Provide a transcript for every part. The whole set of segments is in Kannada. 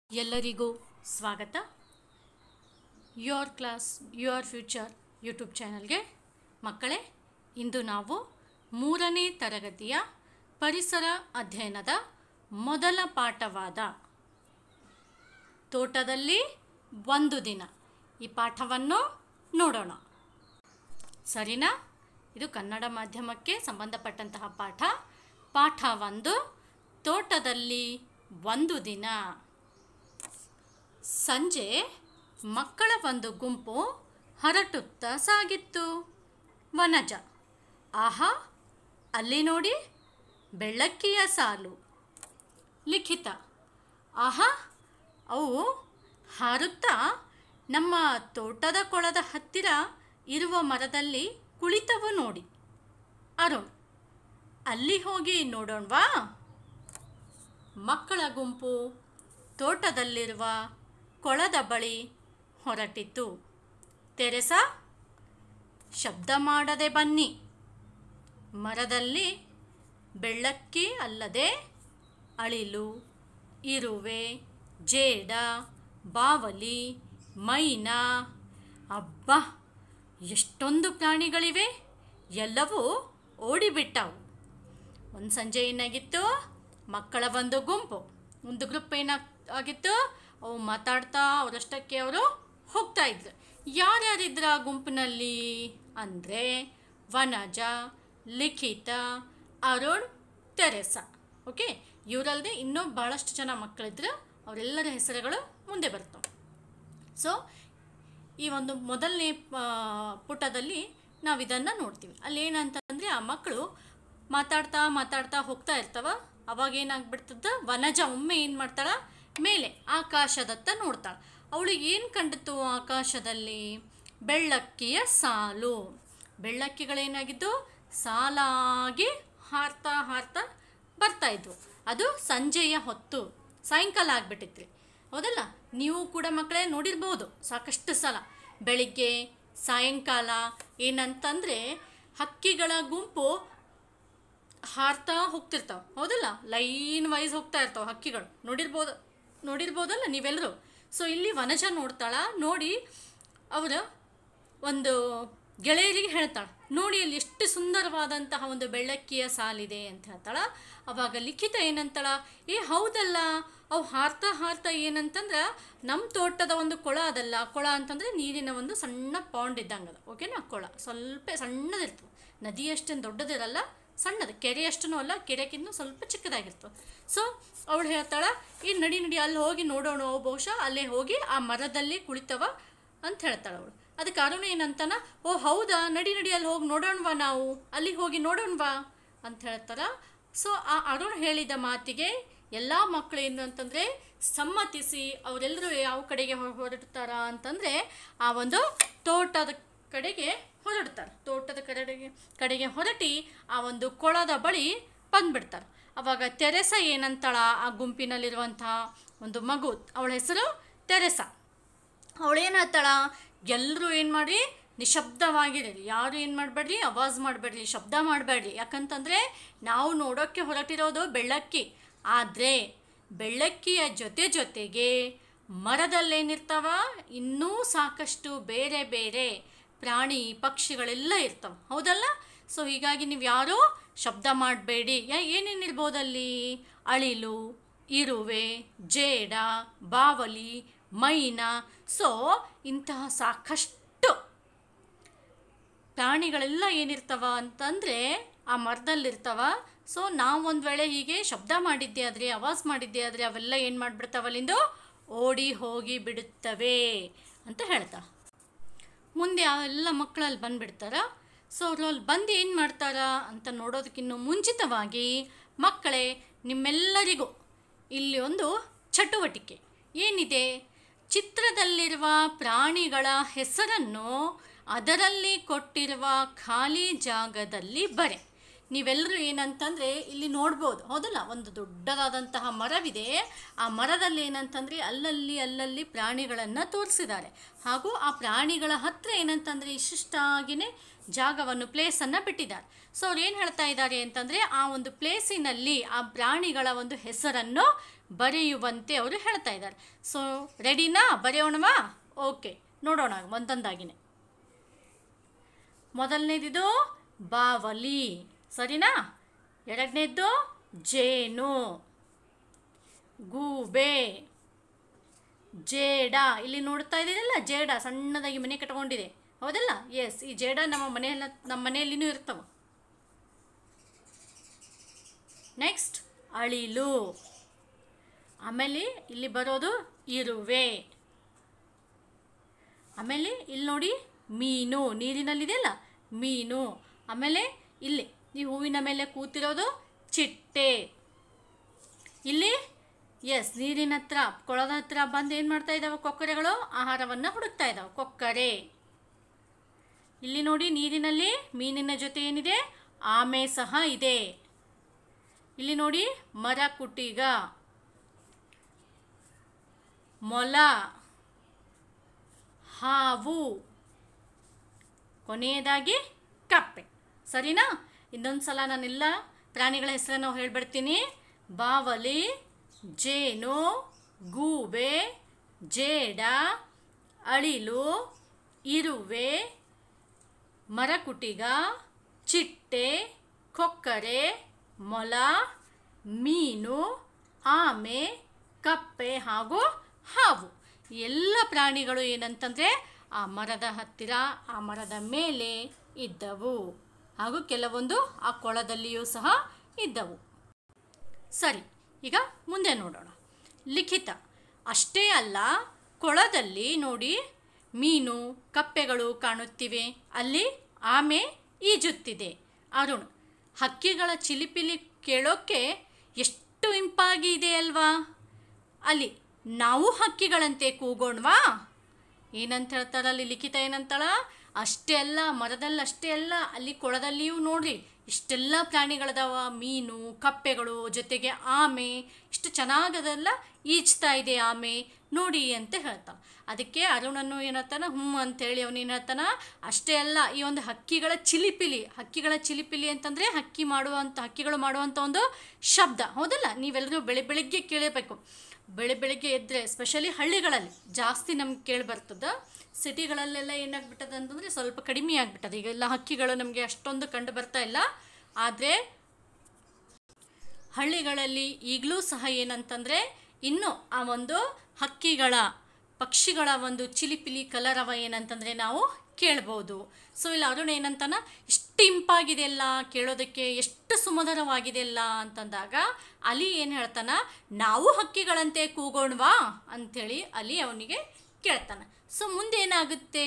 ಎಲ್ಲರಿಗೂ ಸ್ವಾಗತ. Your class your future YouTube ಚಾನಲ್ಗೆ. ಮಕ್ಕಳೇ, ಇಂದು ನಾವು 3ನೇ ತರಗತಿಯ ಪರಿಸರ ಅಧ್ಯಯನದ ಮೊದಲ ಪಾಠವಾದ ತೋಟದಲ್ಲಿ ಒಂದು ದಿನ ಈ ಪಾಠವನ್ನು ನೋಡೋಣ. ಸರಿನಾ? ಇದು ಕನ್ನಡ ಮಾಧ್ಯಮಕ್ಕೆ ಸಂಬಂಧಪಟ್ಟಂತಹ ಪಾಠ. ಪಾಠ 1, ತೋಟದಲ್ಲಿ ಒಂದು ದಿನ. ಸಂಜೆ ಮಕ್ಕಳ ಒಂದು ಗುಂಪು ಹೊರಟುತ್ತಾ ಸಾಗಿತ್ತು. ವನಜ: ಆಹಾ, ಅಲ್ಲಿ ನೋಡಿ, ಬೆಳ್ಳಕ್ಕಿಯ ಸಾಲು. ಲಿಖಿತ: ಆಹಾ, ಅವು ಹಾರುತ್ತಾ ನಮ್ಮ ತೋಟದ ಕೊಳದ ಹತ್ತಿರ ಇರುವ ಮರದಲ್ಲಿ ಕುಳಿತವು ನೋಡಿ. ಅರುಣ್: ಅಲ್ಲಿ ಹೋಗಿ ನೋಡೋಣವಾ? ಮಕ್ಕಳ ಗುಂಪು ತೋಟದಲ್ಲಿರುವ ಕೊಳದ ಬಳಿ ಹೊರಟಿತು. ತೆರೆಸಾ: ಶಬ್ದ ಮಾಡದೆ ಬನ್ನಿ. ಮರದಲ್ಲಿ ಬೆಳ್ಳಕ್ಕಿ ಅಲ್ಲದೆ ಅಳಿಲು, ಇರುವೆ, ಜೇಡ, ಬಾವಲಿ, ಮೈನಾ, ಅಬ್ಬಾ, ಎಷ್ಟೊಂದು ಪ್ರಾಣಿಗಳಿವೆ! ಎಲ್ಲವೂ ಓಡಿಬಿಟ್ಟವು. ಒಂದು ಸಂಜೆ ಏನಾಗಿತ್ತು, ಮಕ್ಕಳ ಒಂದು ಗ್ರೂಪ್ ಏನಾಗಿತ್ತು, ಅವು ಮಾತಾಡ್ತಾ ಅವರಷ್ಟಕ್ಕೆ ಅವರು ಹೋಗ್ತಾ ಇದ್ರು. ಯಾರ್ಯಾರಿದ್ರ ಆ ಗುಂಪಿನಲ್ಲಿ ಅಂದರೆ ವನಜ, ಲಿಖಿತ, ಅರುಣ್, ತೆರೆಸಾ. ಓಕೆ, ಇವರಲ್ಲದೆ ಇನ್ನೂ ಭಾಳಷ್ಟು ಜನ ಮಕ್ಕಳಿದ್ರು. ಅವರೆಲ್ಲರ ಹೆಸರುಗಳು ಮುಂದೆ ಬರ್ತವೆ. ಸೊ ಈ ಒಂದು ಮೊದಲನೇ ಪುಟದಲ್ಲಿ ನಾವು ಇದನ್ನು ನೋಡ್ತೀವಿ. ಅಲ್ಲಿ ಏನಂತಂದರೆ, ಆ ಮಕ್ಕಳು ಮಾತಾಡ್ತಾ ಹೋಗ್ತಾ ಇರ್ತವ. ಅವಾಗ ಏನಾಗ್ಬಿಡ್ತದ, ವನಜ ಒಮ್ಮೆ ಏನು ಮಾಡ್ತಾಳ, ಮೇಲೆ ಆಕಾಶದತ್ತ ನೋಡ್ತಾಳೆ. ಅವಳಿಗೆ ಏನು ಕಂಡಿತು ಆಕಾಶದಲ್ಲಿ? ಬೆಳ್ಳಕ್ಕಿಯ ಸಾಲು. ಬೆಳ್ಳಕ್ಕಿಗಳೇನಾಗಿದ್ದು ಸಾಲಾಗಿ ಹಾರ್ತಾ ಬರ್ತಾ ಇದ್ವು. ಅದು ಸಂಜೆಯ ಹೊತ್ತು, ಸಾಯಂಕಾಲ ಆಗ್ಬಿಟ್ಟಿತ್ರಿ. ಹೌದಲ್ಲ? ನೀವು ಕೂಡ ಮಕ್ಕಳೇ ನೋಡಿರ್ಬೋದು ಸಾಕಷ್ಟು ಸಲ. ಬೆಳಿಗ್ಗೆ ಸಾಯಂಕಾಲ ಏನಂತಂದರೆ ಹಕ್ಕಿಗಳ ಗುಂಪು ಹಾರ್ತಾ ಹೋಗ್ತಿರ್ತಾವೆ. ಹೌದಲ್ಲ? ಲೈನ್ ವೈಸ್ ಹೋಗ್ತಾ ಇರ್ತಾವೆ ಹಕ್ಕಿಗಳು. ನೋಡಿರ್ಬೋದಲ್ಲ ನೀವೆಲ್ಲರೂ. ಸೊ ಇಲ್ಲಿ ವನಜ ನೋಡ್ತಾಳ. ನೋಡಿ ಅವರ ಒಂದು ಗೆಳೆಯರಿಗೆ ಹೇಳ್ತಾಳೆ, ನೋಡಿ ಅಲ್ಲಿ ಎಷ್ಟು ಸುಂದರವಾದಂತಹ ಒಂದು ಬೆಳ್ಳಕ್ಕಿಯ ಸಾಲಿದೆ ಅಂತ ಹೇಳ್ತಾಳ. ಅವಾಗ ಲಿಖಿತ ಏನಂತಾಳ, ಹೌದಲ್ಲ, ಅವು ಹಾರ್ತಾ ಏನಂತಂದ್ರೆ ನಮ್ಮ ತೋಟದ ಒಂದು ಕೊಳ ಅದಲ್ಲ. ಕೊಳ ಅಂತಂದರೆ ನೀರಿನ ಒಂದು ಸಣ್ಣ ಪಾಂಡ್ ಇದ್ದಂಗೆ ಅದು. ಓಕೆನಾ? ಕೊಳ ಸ್ವಲ್ಪ ಸಣ್ಣದಿರ್ತವೆ. ನದಿ ಅಷ್ಟೇನು ದೊಡ್ಡದಿರಲ್ಲ, ಸಣ್ಣದು. ಕೆರೆ ಅಷ್ಟೂ ಅಲ್ಲ, ಕೆರೆಗಿನ್ನೂ ಸ್ವಲ್ಪ ಚಿಕ್ಕದಾಗಿರ್ತವೆ. ಸೊ ಅವಳು ಹೇಳ್ತಾಳ, ನಡಿ ಅಲ್ಲಿ ಹೋಗಿ ನೋಡೋಣ, ಬಹುಶಃ ಅಲ್ಲೇ ಹೋಗಿ ಆ ಮರದಲ್ಲಿ ಕುಳಿತವ ಅಂತ ಹೇಳ್ತಾಳೆ ಅವಳು. ಅದಕ್ಕೆ ಅರುಣ ಏನಂತಾನ, ಹೌದಾ, ನಡಿ ಅಲ್ಲಿ ಹೋಗಿ ನೋಡೋಣವಾ, ನಾವು ಅಲ್ಲಿಗೆ ಹೋಗಿ ನೋಡೋಣವಾ ಅಂತ ಹೇಳ್ತಾರ. ಸೊ ಆ ಅರುಣ್ ಹೇಳಿದ ಮಾತಿಗೆ ಎಲ್ಲ ಮಕ್ಕಳು ಏನು ಅಂತಂದರೆ ಸಮ್ಮತಿಸಿ ಅವರೆಲ್ಲರೂ ಯಾವ ಕಡೆಗೆ ಹೊರಡ್ತಾರ ಅಂತಂದರೆ ಆ ಒಂದು ತೋಟದ ಕಡೆಗೆ ಹೊರಡ್ತಾರೆ. ತೋಟದ ಕಡೆಗೆ ಹೊರಟಿ ಆ ಒಂದು ಕೊಳದ ಬಳಿ ಬಂದ್ಬಿಡ್ತಾರೆ. ಅವಾಗ ತೆರೆಸಾ ಏನಂತಾಳ, ಆ ಗುಂಪಿನಲ್ಲಿರುವಂತಹ ಒಂದು ಮಗು, ಅವಳ ಹೆಸರು ತೆರೆಸಾ. ಅವಳೇನಂತಾಳ, ಎಲ್ಲರೂ ಏನು ಮಾಡಿ ನಿಶಬ್ದವಾಗಿರಿ, ಯಾರು ಏನು ಮಾಡಬೇಡ್ರಿ, ಆವಾಜ್ ಮಾಡಬೇಡ್ರಿ, ಶಬ್ದ ಮಾಡಬೇಡ್ರಿ. ಯಾಕಂತಂದರೆ ನಾವು ನೋಡೋಕ್ಕೆ ಹೊರಟಿರೋದು ಬೆಳ್ಳಕ್ಕಿ. ಆದರೆ ಬೆಳ್ಳಕ್ಕಿಯ ಜೊತೆಗೆ ಮರದಲ್ಲೇನಿರ್ತಾವ ಇನ್ನೂ ಸಾಕಷ್ಟು ಬೇರೆ ಬೇರೆ ಪ್ರಾಣಿ ಪಕ್ಷಿಗಳೆಲ್ಲ ಇರ್ತವೆ. ಹೌದಲ್ಲ? ಸೊ ಹೀಗಾಗಿ ನೀವು ಯಾರೂ ಶಬ್ದ ಮಾಡಬೇಡಿ. ಏನೇನಿರ್ಬೋದಲ್ಲಿ? ಅಳಿಲು, ಇರುವೆ, ಜೇಡ, ಬಾವಲಿ, ಮೈನಾ. ಸೊ ಇಂತಹ ಸಾಕಷ್ಟು ಪ್ರಾಣಿಗಳೆಲ್ಲ ಏನಿರ್ತವ ಅಂತಂದರೆ ಆ ಮರದಲ್ಲಿರ್ತವ. ಸೊ ನಾವು ಒಂದು ವೇಳೆ ಹೀಗೆ ಶಬ್ದ ಮಾಡಿದ್ದೆ ಆದರೆ, ಆವಾಜ್ ಮಾಡಿದ್ದೆ ಆದರೆ ಅವೆಲ್ಲ ಏನು ಮಾಡಿಬಿಡ್ತಾವಲ್ಲಿಂದು ಓಡಿ ಹೋಗಿ ಬಿಡುತ್ತವೆ ಅಂತ ಹೇಳ್ತಾ. ಮುಂದೆ ಅವೆಲ್ಲ ಮಕ್ಕಳಲ್ಲಿ ಬಂದುಬಿಡ್ತಾರ. ಸೊ ಅವ್ರಲ್ಲಿ ಬಂದು ಏನು ಮಾಡ್ತಾರ ಅಂತ ನೋಡೋದಕ್ಕಿಂತ ಮುಂಚಿತವಾಗಿ ಮಕ್ಕಳೇ, ನಿಮ್ಮೆಲ್ಲರಿಗೂ ಇಲ್ಲಿ ಒಂದು ಚಟುವಟಿಕೆ ಏನಿದೆ, ಚಿತ್ರದಲ್ಲಿರುವ ಪ್ರಾಣಿಗಳ ಹೆಸರನ್ನು ಅದರಲ್ಲಿ ಕೊಟ್ಟಿರುವ ಖಾಲಿ ಜಾಗದಲ್ಲಿ ಬರೆ. ನೀವೆಲ್ಲರೂ ಏನಂತಂದರೆ ಇಲ್ಲಿ ನೋಡ್ಬೋದು. ಹೌದಲ್ಲ? ಒಂದು ದೊಡ್ಡದಾದಂತಹ ಮರವಿದೆ. ಆ ಮರದಲ್ಲಿ ಏನಂತಂದರೆ ಅಲ್ಲಲ್ಲಿ ಪ್ರಾಣಿಗಳನ್ನು ತೋರಿಸಿದ್ದಾರೆ. ಹಾಗೂ ಆ ಪ್ರಾಣಿಗಳ ಹತ್ತಿರ ಏನಂತಂದರೆ ಇಷ್ಟಾಗಿಯೇ ಜಾಗವನ್ನು, ಪ್ಲೇಸನ್ನು ಬಿಟ್ಟಿದ್ದಾರೆ. ಸೊ ಅವ್ರು ಏನು ಹೇಳ್ತಾ ಇದ್ದಾರೆ ಅಂತಂದರೆ, ಆ ಒಂದು ಪ್ಲೇಸಿನಲ್ಲಿ ಆ ಪ್ರಾಣಿಗಳ ಒಂದು ಹೆಸರನ್ನು ಬರೆಯುವಂತೆ ಅವರು ಹೇಳ್ತಾ ಇದ್ದಾರೆ. ಸೊ ರೆಡಿನಾ, ಬರೆಯೋಣವಾ? ಓಕೆ, ನೋಡೋಣ ಒಂದೊಂದಾಗಿನೇ. ಮೊದಲನೇದಿದು ಬಾವಲಿ, ಸರಿನಾ? ಎರಡನೇದ್ದು ಜೇನು, ಗೂಬೆ, ಜೇಡ. ಇಲ್ಲಿ ನೋಡ್ತಾ ಇದ್ದೀರಲ್ಲ, ಜೇಡ ಸಣ್ಣದಾಗಿ ಮನೆ ಕಟ್ಕೊಂಡಿದೆ, ಹೌದಲ್ಲ? ಎಸ್, ಈ ಜೇಡ ನಮ್ಮ ಮನೆಯಲ್ಲಿನೂ ಇರ್ತವೆ. ನೆಕ್ಸ್ಟ್ ಅಳಿಲು. ಆಮೇಲೆ ಇಲ್ಲಿ ಬರೋದು ಇರುವೆ. ಆಮೇಲೆ ಇಲ್ಲಿ ನೋಡಿ ಮೀನು, ನೀರಿನಲ್ಲಿದೆಯಲ್ಲ ಮೀನು. ಆಮೇಲೆ ಇಲ್ಲಿ ಈ ಹೂವಿನ ಮೇಲೆ ಕೂತಿರೋದು ಚಿಟ್ಟೆ. ಇಲ್ಲಿ ಎಸ್, ನೀರಿನ ಹತ್ರ, ಕೊಳದ ಹತ್ರ ಬಂದು ಏನು ಮಾಡ್ತಾ ಇದ್ದಾವೆ ಕೊಕ್ಕರೆಗಳು? ಆಹಾರವನ್ನು ಹುಡುಕ್ತಾ ಇದ್ದಾವೆ, ಕೊಕ್ಕರೆ. ಇಲ್ಲಿ ನೋಡಿ ನೀರಿನಲ್ಲಿ ಮೀನಿನ ಜೊತೆ ಏನಿದೆ? ಆಮೆ ಸಹ ಇದೆ. ಇಲ್ಲಿ ನೋಡಿ ಮರ ಕುಟಿಗ, ಮೊಲ, ಹಾವು, ಕೊನೆಯದಾಗಿ ಕಪ್ಪೆ. ಸರಿನಾ? ಇನ್ನೊಂದು ಸಲ ನಾನೆಲ್ಲ ಪ್ರಾಣಿಗಳ ಹೆಸರನ್ನು ಹೇಳ್ಬಿಡ್ತೀನಿ. ಬಾವಲಿ, ಜೇನು, ಗೂಬೆ, ಜೇಡ, ಅಳಿಲು, ಇರುವೆ, ಮರಕುಟಿಗ, ಚಿಟ್ಟೆ, ಕೊಕ್ಕರೆ, ಮೊಲ, ಮೀನು, ಆಮೆ, ಕಪ್ಪೆ ಹಾಗೂ ಹಾವು. ಎಲ್ಲ ಪ್ರಾಣಿಗಳು ಏನಂತಂದರೆ ಆ ಮರದ ಹತ್ತಿರ, ಆ ಮರದ ಮೇಲೆ ಇದ್ದವು, ಹಾಗೂ ಕೆಲವೊಂದು ಆ ಕೊಳದಲ್ಲಿಯೂ ಸಹ ಇದ್ದವು. ಸರಿ, ಈಗ ಮುಂದೆ ನೋಡೋಣ. ಲಿಖಿತ. ಅಷ್ಟೇ ಅಲ್ಲ, ಕೊಳದಲ್ಲಿ ನೋಡಿ ಮೀನು, ಕಪ್ಪೆಗಳು ಕಾಣುತ್ತಿವೆ. ಅಲ್ಲಿ ಆಮೆ ಈಜುತ್ತಿದೆ. ಅರುಣ್, ಹಕ್ಕಿಗಳ ಚಿಲಿಪಿಲಿ ಕೇಳೋಕ್ಕೆ ಎಷ್ಟು ಇಂಪಾಗಿ ಇದೆ ಅಲ್ವಾ? ಅಲ್ಲಿ ನಾವು ಹಕ್ಕಿಗಳಂತೆ ಕೂಗೋಣವಾ? ಏನಂತ ಹೇಳ್ತಾರಲ್ಲಿ ಲಿಖಿತ? ಏನಂತಾಳ? ಅಷ್ಟೇ ಅಲ್ಲ, ಮರದಲ್ಲಿ ಅಷ್ಟೇ ಅಲ್ಲ, ಅಲ್ಲಿ ಕೊಳದಲ್ಲಿಯೂ ನೋಡ್ರಿ ಇಷ್ಟೆಲ್ಲ ಪ್ರಾಣಿಗಳದಾವ, ಮೀನು, ಕಪ್ಪೆಗಳು, ಜೊತೆಗೆ ಆಮೆ. ಇಷ್ಟು ಚೆನ್ನಾಗದಲ್ಲ, ಈಜ್ತಾ ಇದೆ ಆಮೆ ನೋಡಿ ಅಂತ ಹೇಳ್ತಾವ. ಅದಕ್ಕೆ ಅರುಣನ್ನು ಏನತ್ತಾನ, ಅಂತೇಳಿ ಅವನೇನು ಹೇಳ್ತಾನ, ಅಷ್ಟೇ ಅಲ್ಲ, ಈ ಒಂದು ಹಕ್ಕಿಗಳ ಚಿಲಿಪಿಲಿ ಅಂತಂದರೆ ಹಕ್ಕಿಗಳು ಮಾಡುವಂಥ ಒಂದು ಶಬ್ದ, ಹೌದಲ್ಲ? ನೀವೆಲ್ಲರೂ ಬೆಳಿಗ್ಗೆ ಕೇಳಬೇಕು. ಬೆಳಿಗ್ಗೆ ಎದ್ದರೆ, ಸ್ಪೆಷಲಿ ಹಳ್ಳಿಗಳಲ್ಲಿ ಜಾಸ್ತಿ ನಮ್ಗೆ ಕೇಳಿಬರ್ತದೆ. ಸಿಟಿಗಳಲ್ಲೆಲ್ಲ ಏನಾಗ್ಬಿಟ್ಟದ ಅಂತಂದರೆ ಸ್ವಲ್ಪ ಕಡಿಮೆ ಆಗಿಬಿಟ್ಟದೆ. ಈಗೆಲ್ಲ ಹಕ್ಕಿಗಳು ನಮಗೆ ಅಷ್ಟೊಂದು ಕಂಡು ಬರ್ತಾ ಇಲ್ಲ. ಆದರೆ ಹಳ್ಳಿಗಳಲ್ಲಿ ಈಗಲೂ ಸಹ ಏನಂತಂದರೆ ಇನ್ನೂ ಆ ಒಂದು ಪಕ್ಷಿಗಳ ಒಂದು ಚಿಲಿಪಿಲಿ ಕಲರವ ಏನಂತಂದರೆ ನಾವು ಕೇಳ್ಬೋದು. ಸೊ ಇಲ್ಲಿ ಅರುಣ್ ಏನಂತಾನ, ಇಷ್ಟು ಇಂಪಾಗಿದೆಯಲ್ಲ ಕೇಳೋದಕ್ಕೆ, ಎಷ್ಟು ಸುಮಧುರವಾಗಿದೆಯಲ್ಲ ಅಂತಂದಾಗ ಅಲಿ ಏನು ಹೇಳ್ತಾನ, ನಾವು ಹಕ್ಕಿಗಳಂತೆ ಕೂಗೋಣವಾ ಅಂಥೇಳಿ ಅಲಿ ಅವನಿಗೆ ಕೇಳ್ತಾನೆ. ಸೊ ಮುಂದೆ ಏನಾಗುತ್ತೆ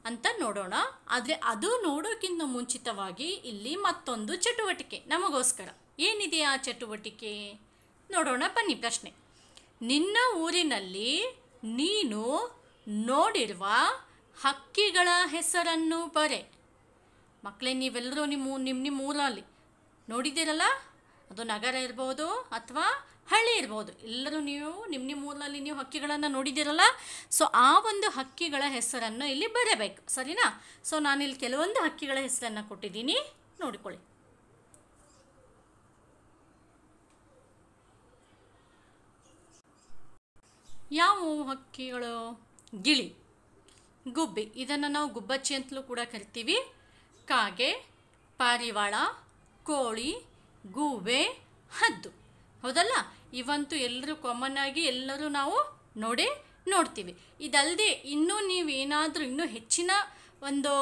ಅಂತ ನೋಡೋಣ. ಆದರೆ ಅದು ನೋಡೋಕ್ಕಿಂತ ಮುಂಚಿತವಾಗಿ ಇಲ್ಲಿ ಮತ್ತೊಂದು ಚಟುವಟಿಕೆ ನಮಗೋಸ್ಕರ. ಏನಿದೆ ಆ ಚಟುವಟಿಕೆ ನೋಡೋಣ ಬನ್ನಿ. ಪ್ರಶ್ನೆ: ನಿನ್ನ ಊರಿನಲ್ಲಿ ನೀನು ನೋಡಿರುವ ಹಕ್ಕಿಗಳ ಹೆಸರನ್ನು ಬರೆ. ಮಕ್ಕಳೇ, ನೀವೆಲ್ಲರೂ ನಿಮ್ಮ ಊರಲ್ಲಿ ನೋಡಿದ್ದೀರಲ್ಲ, ಅದು ನಗರ ಇರ್ಬೋದು ಅಥವಾ ಹಳ್ಳಿ ಇರ್ಬೋದು, ಎಲ್ಲರೂ ನೀವು ನಿಮ್ಮ ಊರಲ್ಲಿ ನೀವು ಹಕ್ಕಿಗಳನ್ನು ನೋಡಿದ್ದೀರಲ್ಲ. ಸೊ ಆ ಒಂದು ಹಕ್ಕಿಗಳ ಹೆಸರನ್ನು ಇಲ್ಲಿ ಬರೆಯಬೇಕು, ಸರಿನಾ? ಸೊ ನಾನಿಲ್ಲಿ ಕೆಲವೊಂದು ಹಕ್ಕಿಗಳ ಹೆಸರನ್ನು ಕೊಟ್ಟಿದ್ದೀನಿ, ನೋಡಿಕೊಳ್ಳಿ. ಯಾವ ಹಕ್ಕಿಗಳು? ಗಿಳಿ, ಗುಬ್ಬಿ, ಇದನ್ನು ನಾವು ಗುಬ್ಬಚ್ಚಿ ಅಂತಲೂ ಕೂಡ ಕರಿತೀವಿ. ಕಾಗೆ, ಪಾರಿವಾಳ, ಕೋಳಿ, ಗೂಬೆ, ಹದ್ದು, ಹೌದಲ್ಲ? ಇವಂತೂ ಎಲ್ಲರೂ ಕಾಮನ್ ಆಗಿ ಎಲ್ಲರೂ ನಾವು ನೋಡ್ತೀವಿ. ಇದಲ್ಲದೆ ಇನ್ನೂ ನೀವೇನಾದರೂ ಇನ್ನೂ ಹೆಚ್ಚಿನ ಒಂದು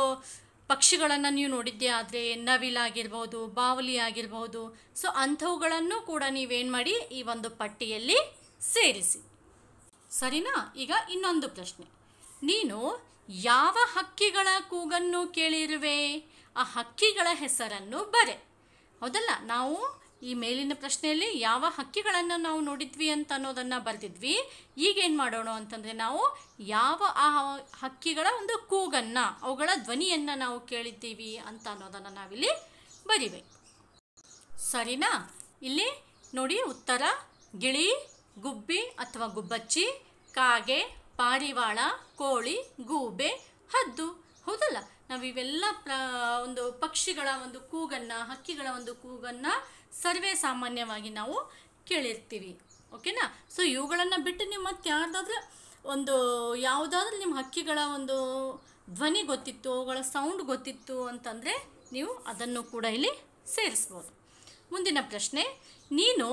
ಪಕ್ಷಿಗಳನ್ನು ನೀವು ನೋಡಿದ್ದೆ ಆದರೆ ನವಿಲಾಗಿರ್ಬೋದು, ಬಾವಲಿ ಆಗಿರ್ಬೋದು. ಸೊ ಅಂಥವುಗಳನ್ನು ಕೂಡ ನೀವೇನು ಮಾಡಿ ಈ ಒಂದು ಪಟ್ಟಿಯಲ್ಲಿ ಸೇರಿಸಿ, ಸರಿನಾ? ಈಗ ಇನ್ನೊಂದು ಪ್ರಶ್ನೆ: ನೀನು ಯಾವ ಹಕ್ಕಿಗಳ ಕೂಗನ್ನು ಕೇಳಿರುವೆ? ಆ ಹಕ್ಕಿಗಳ ಹೆಸರನ್ನು ಬರೆ, ಹೌದಲ್ಲ? ನಾವು ಈ ಮೇಲಿನ ಪ್ರಶ್ನೆಯಲ್ಲಿ ಯಾವ ಹಕ್ಕಿಗಳನ್ನು ನಾವು ನೋಡಿದ್ವಿ ಅಂತ ಅನ್ನೋದನ್ನು ಬರೆದಿದ್ವಿ. ಈಗೇನು ಮಾಡೋಣ ಅಂತಂದರೆ ನಾವು ಯಾವ ಆ ಹಕ್ಕಿಗಳ ಒಂದು ಕೂಗನ್ನು, ಅವುಗಳ ಧ್ವನಿಯನ್ನು ನಾವು ಕೇಳಿದ್ದೀವಿ ಅಂತ ಅನ್ನೋದನ್ನು ನಾವಿಲ್ಲಿ ಬರಿಬೇಕು, ಸರಿನಾ? ಇಲ್ಲಿ ನೋಡಿ ಉತ್ತರ: ಗಿಳಿ, ಗುಬ್ಬಿ ಅಥವಾ ಗುಬ್ಬಚ್ಚಿ, ಕಾಗೆ, ಪಾರಿವಾಳ, ಕೋಳಿ, ಗೂಬೆ, ಹದ್ದು, ಹೌದಲ್ಲ? ನಾವು ಇವೆಲ್ಲ ಒಂದು ಪಕ್ಷಿಗಳ ಒಂದು ಕೂಗನ್ನು, ಹಕ್ಕಿಗಳ ಒಂದು ಕೂಗನ್ನು ಸರ್ವೇ ಸಾಮಾನ್ಯವಾಗಿ ನಾವು ಕೇಳಿರ್ತೀವಿ. ಓಕೆನಾ. ಸೊ ಇವುಗಳನ್ನು ಬಿಟ್ಟು ನೀವು ಮತ್ತೆ ಯಾರ್ದಾದ್ರೂ ಒಂದು ಯಾವುದಾದ್ರೂ ನಿಮ್ಮ ಹಕ್ಕಿಗಳ ಒಂದು ಧ್ವನಿ ಗೊತ್ತಿತ್ತು, ಅವುಗಳ ಸೌಂಡ್ ಗೊತ್ತಿತ್ತು ಅಂತಂದರೆ ನೀವು ಅದನ್ನು ಕೂಡ ಇಲ್ಲಿ ಸೇರಿಸ್ಬೋದು. ಮುಂದಿನ ಪ್ರಶ್ನೆ, ನೀನು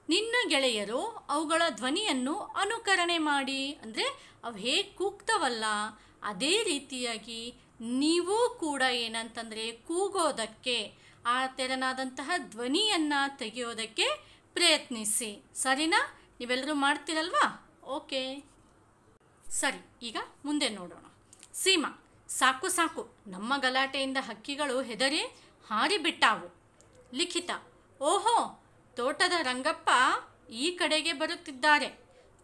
ನಿನ್ನ ಗೆಳೆಯರು ಅವುಗಳ ಧ್ವನಿಯನ್ನು ಅನುಕರಣೆ ಮಾಡಿ, ಅಂದರೆ ಅವು ಹೇಗೆ ಕೂಗ್ತವಲ್ಲ ಅದೇ ರೀತಿಯಾಗಿ ನೀವು ಕೂಡ ಏನಂತಂದರೆ ಕೂಗೋದಕ್ಕೆ, ಆ ತೆರನಾದಂತಹ ಧ್ವನಿಯನ್ನು ತೆಗೆಯೋದಕ್ಕೆ ಪ್ರಯತ್ನಿಸಿ. ಸರಿನಾ? ನೀವೆಲ್ಲರೂ ಮಾಡ್ತೀರಲ್ವಾ? ಓಕೆ, ಸರಿ. ಈಗ ಮುಂದೆ ನೋಡೋಣ. ಸೀಮಾ, ಸಾಕು ಸಾಕು, ನಮ್ಮ ಗಲಾಟೆಯಿಂದ ಹಕ್ಕಿಗಳು ಹೆದರಿ ಹಾರಿಬಿಟ್ಟಾವು. ಲಿಖಿತ, ಓಹೋ, ತೋಟದ ರಂಗಪ್ಪ ಈ ಕಡೆಗೆ ಬರುತ್ತಿದ್ದಾರೆ.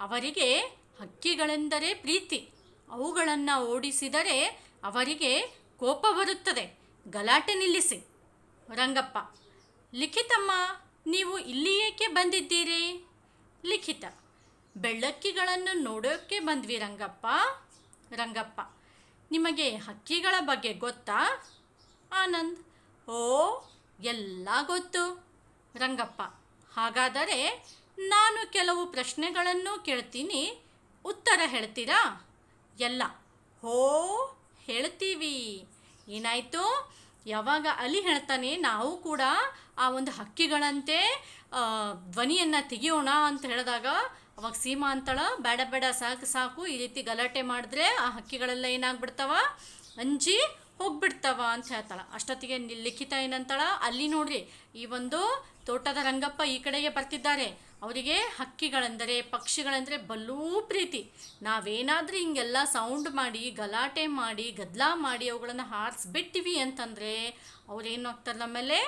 ಅವರಿಗೆ ಹಕ್ಕಿಗಳೆಂದರೆ ಪ್ರೀತಿ. ಅವುಗಳನ್ನು ಓಡಿಸಿದರೆ ಅವರಿಗೆ ಕೋಪ ಬರುತ್ತದೆ. ಗಲಾಟೆ ನಿಲ್ಲಿಸಿ. ರಂಗಪ್ಪ, ಲಿಖಿತಮ್ಮ, ನೀವು ಇಲ್ಲಿ ಏಕೆ ಬಂದಿದ್ದೀರಿ? ಲಿಖಿತ, ಬೆಳ್ಳಕ್ಕಿಗಳನ್ನು ನೋಡೋಕ್ಕೆ ಬಂದ್ವಿ ರಂಗಪ್ಪ. ರಂಗಪ್ಪ, ನಿಮಗೆ ಹಕ್ಕಿಗಳ ಬಗ್ಗೆ ಗೊತ್ತಾ? ಆನಂದ್, ಓ, ಎಲ್ಲ ಗೊತ್ತು. ರಂಗಪ್ಪ, ಹಾಗಾದರೆ ನಾನು ಕೆಲವು ಪ್ರಶ್ನೆಗಳನ್ನು ಕೇಳ್ತೀನಿ, ಉತ್ತರ ಹೇಳ್ತೀರಾ? ಎಲ್ಲ, ಹೋ, ಹೇಳ್ತೀವಿ. ಏನಾಯಿತು? ಯಾವಾಗ ಅಲಿ ಹೇಳ್ತಾನೆ ನಾವು ಕೂಡ ಆ ಒಂದು ಹಕ್ಕಿಗಳಂತೆ ಧ್ವನಿಯನ್ನು ತೆಗಿಯೋಣ ಅಂತ ಹೇಳಿದಾಗ ಅವಾಗ ಸೀಮಾ ಅಂತಾಳ, ಬೇಡ ಬೇಡ, ಸಾಕು ಸಾಕು, ಈ ರೀತಿ ಗಲಾಟೆ ಮಾಡಿದ್ರೆ ಆ ಹಕ್ಕಿಗಳೆಲ್ಲ ಏನಾಗ್ಬಿಡ್ತಾವ, ಅಂಜಿ ಹೋಗ್ಬಿಡ್ತಾವ ಅಂತ ಹೇಳ್ತಾಳೆ. ಅಷ್ಟೊತ್ತಿಗೆ ಲಿಖಿತ ಏನಂತಾಳ, ಅಲ್ಲಿ ನೋಡ್ರಿ, ಈ ಒಂದು ತೋಟದ ರಂಗಪ್ಪ ಈ ಕಡೆಗೆ ಬರ್ತಿದ್ದಾರೆ. ಅವರಿಗೆ ಹಕ್ಕಿಗಳೆಂದರೆ ಪಕ್ಷಿಗಳೆಂದರೆ ಬಲ್ಲೂ ಪ್ರೀತಿ. ನಾವೇನಾದರೂ ಹಿಂಗೆಲ್ಲ ಸೌಂಡ್ ಮಾಡಿ ಗಲಾಟೆ ಮಾಡಿ ಗದ್ದಲ ಮಾಡಿ ಅವುಗಳನ್ನು ಹಾರಿಸ್ಬಿಟ್ಟಿವಿ ಅಂತಂದರೆ ಅವ್ರೇನು ಆಗ್ತಾರೆ, ನಮ್ಮೇಲೆ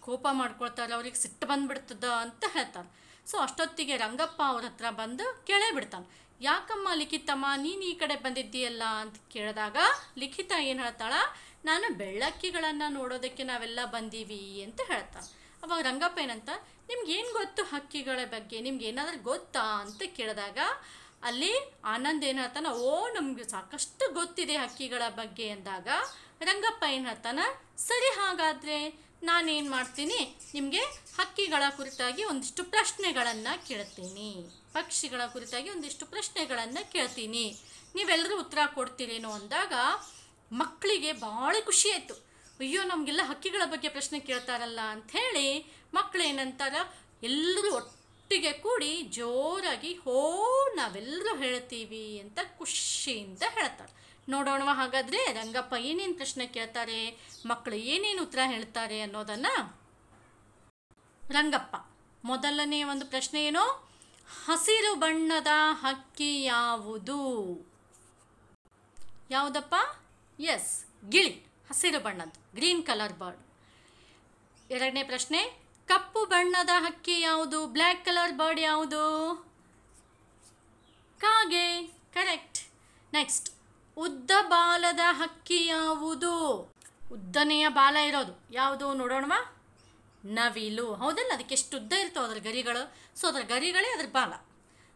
ಕೋಪ ಮಾಡ್ಕೊಳ್ತಾರೆ, ಅವ್ರಿಗೆ ಸಿಟ್ಟು ಬಂದುಬಿಡ್ತದ ಅಂತ ಹೇಳ್ತಾರೆ. ಸೊ ಅಷ್ಟೊತ್ತಿಗೆ ರಂಗಪ್ಪ ಅವ್ರ ಹತ್ರ ಬಂದು ಕೇಳೇ ಬಿಡ್ತಾನೆ, ಯಾಕಮ್ಮ ಲಿಖಿತಮ್ಮ ನೀನು ಈ ಕಡೆ ಬಂದಿದ್ದೀಯಲ್ಲ ಅಂತ ಕೇಳಿದಾಗ ಲಿಖಿತ ಏನು ಹೇಳ್ತಾಳ, ನಾನು ಬೆಳ್ಳಕ್ಕಿಗಳನ್ನು ನೋಡೋದಕ್ಕೆ ನಾವೆಲ್ಲ ಬಂದೀವಿ ಅಂತ ಹೇಳ್ತಾನೆ. ಅವಾಗ ರಂಗಪ್ಪ ಏನಂತ, ನಿಮ್ಗೇನು ಗೊತ್ತು ಹಕ್ಕಿಗಳ ಬಗ್ಗೆ, ನಿಮ್ಗೆ ಏನಾದರೂ ಗೊತ್ತಾ ಅಂತ ಕೇಳಿದಾಗ ಅಲ್ಲಿ ಆನಂದ್ ಏನು ಹೇಳ್ತಾನೆ, ಓ, ನಮಗೆ ಸಾಕಷ್ಟು ಗೊತ್ತಿದೆ ಹಕ್ಕಿಗಳ ಬಗ್ಗೆ ಅಂದಾಗ ರಂಗಪ್ಪ ಏನು ಹೇಳ್ತಾನೆ, ಸರಿ, ಹಾಗಾದರೆ ನಾನೇನು ಮಾಡ್ತೀನಿ, ನಿಮಗೆ ಹಕ್ಕಿಗಳ ಕುರಿತಾಗಿ ಒಂದಿಷ್ಟು ಪ್ರಶ್ನೆಗಳನ್ನು ಕೇಳ್ತೀನಿ, ಪಕ್ಷಿಗಳ ಕುರಿತಾಗಿ ಒಂದಿಷ್ಟು ಪ್ರಶ್ನೆಗಳನ್ನು ಕೇಳ್ತೀನಿ, ನೀವೆಲ್ಲರೂ ಉತ್ತರ ಕೊಡ್ತೀರೇನೋ ಅಂದಾಗ ಮಕ್ಕಳಿಗೆ ಭಾಳ ಖುಷಿ ಆಯಿತು. ಅಯ್ಯೋ, ನಮಗೆಲ್ಲ ಹಕ್ಕಿಗಳ ಬಗ್ಗೆ ಪ್ರಶ್ನೆ ಕೇಳ್ತಾರಲ್ಲ ಅಂಥೇಳಿ ಮಕ್ಕಳು ಏನಂತಾರ, ಎಲ್ಲರೂ ಒಟ್ಟಿಗೆ ಕೂಡಿ ಜೋರಾಗಿ ಹೋ, ನಾವೆಲ್ಲರೂ ಹೇಳ್ತೀವಿ ಅಂತ ಖುಷಿಯಿಂದ ಹೇಳ್ತಾರೆ. ನೋಡೋಣ ಹಾಗಾದರೆ ರಂಗಪ್ಪ ಏನೇನು ಪ್ರಶ್ನೆ ಕೇಳ್ತಾರೆ, ಮಕ್ಕಳು ಏನೇನು ಉತ್ತರ ಹೇಳ್ತಾರೆ ಅನ್ನೋದನ್ನು. ರಂಗಪ್ಪ, ಮೊದಲನೇ ಒಂದು ಪ್ರಶ್ನೆ ಏನು, ಹಸಿರು ಬಣ್ಣದ ಹಕ್ಕಿ ಯಾವುದು? ಯಾವುದಪ್ಪ? ಎಸ್, ಗಿಳಿ, ಹಸಿರು ಬಣ್ಣದ್ದು, ಗ್ರೀನ್ ಕಲರ್ ಬರ್ಡ್. ಎರಡನೇ ಪ್ರಶ್ನೆ, ಕಪ್ಪು ಬಣ್ಣದ ಹಕ್ಕಿ ಯಾವುದು? ಬ್ಲ್ಯಾಕ್ ಕಲರ್ ಬರ್ಡ್ ಯಾವುದು? ಕಾಗೆ, ಕರೆಕ್ಟ್. ನೆಕ್ಸ್ಟ್, ಉದ್ದ ಬಾಲದ ಹಕ್ಕಿ ಯಾವುದು? ಉದ್ದನೆಯ ಬಾಲ ಇರೋದು ಯಾವುದು ನೋಡೋಣವಾ? ನವಿಲು, ಹೌದಲ್ಲ, ಅದಕ್ಕೆ ಎಷ್ಟು ಉದ್ದ ಇರ್ತವೆ ಅದ್ರ ಗರಿಗಳು, ಸೊ ಅದ್ರ ಗರಿಗಳೇ ಅದ್ರ ಬಾಲ.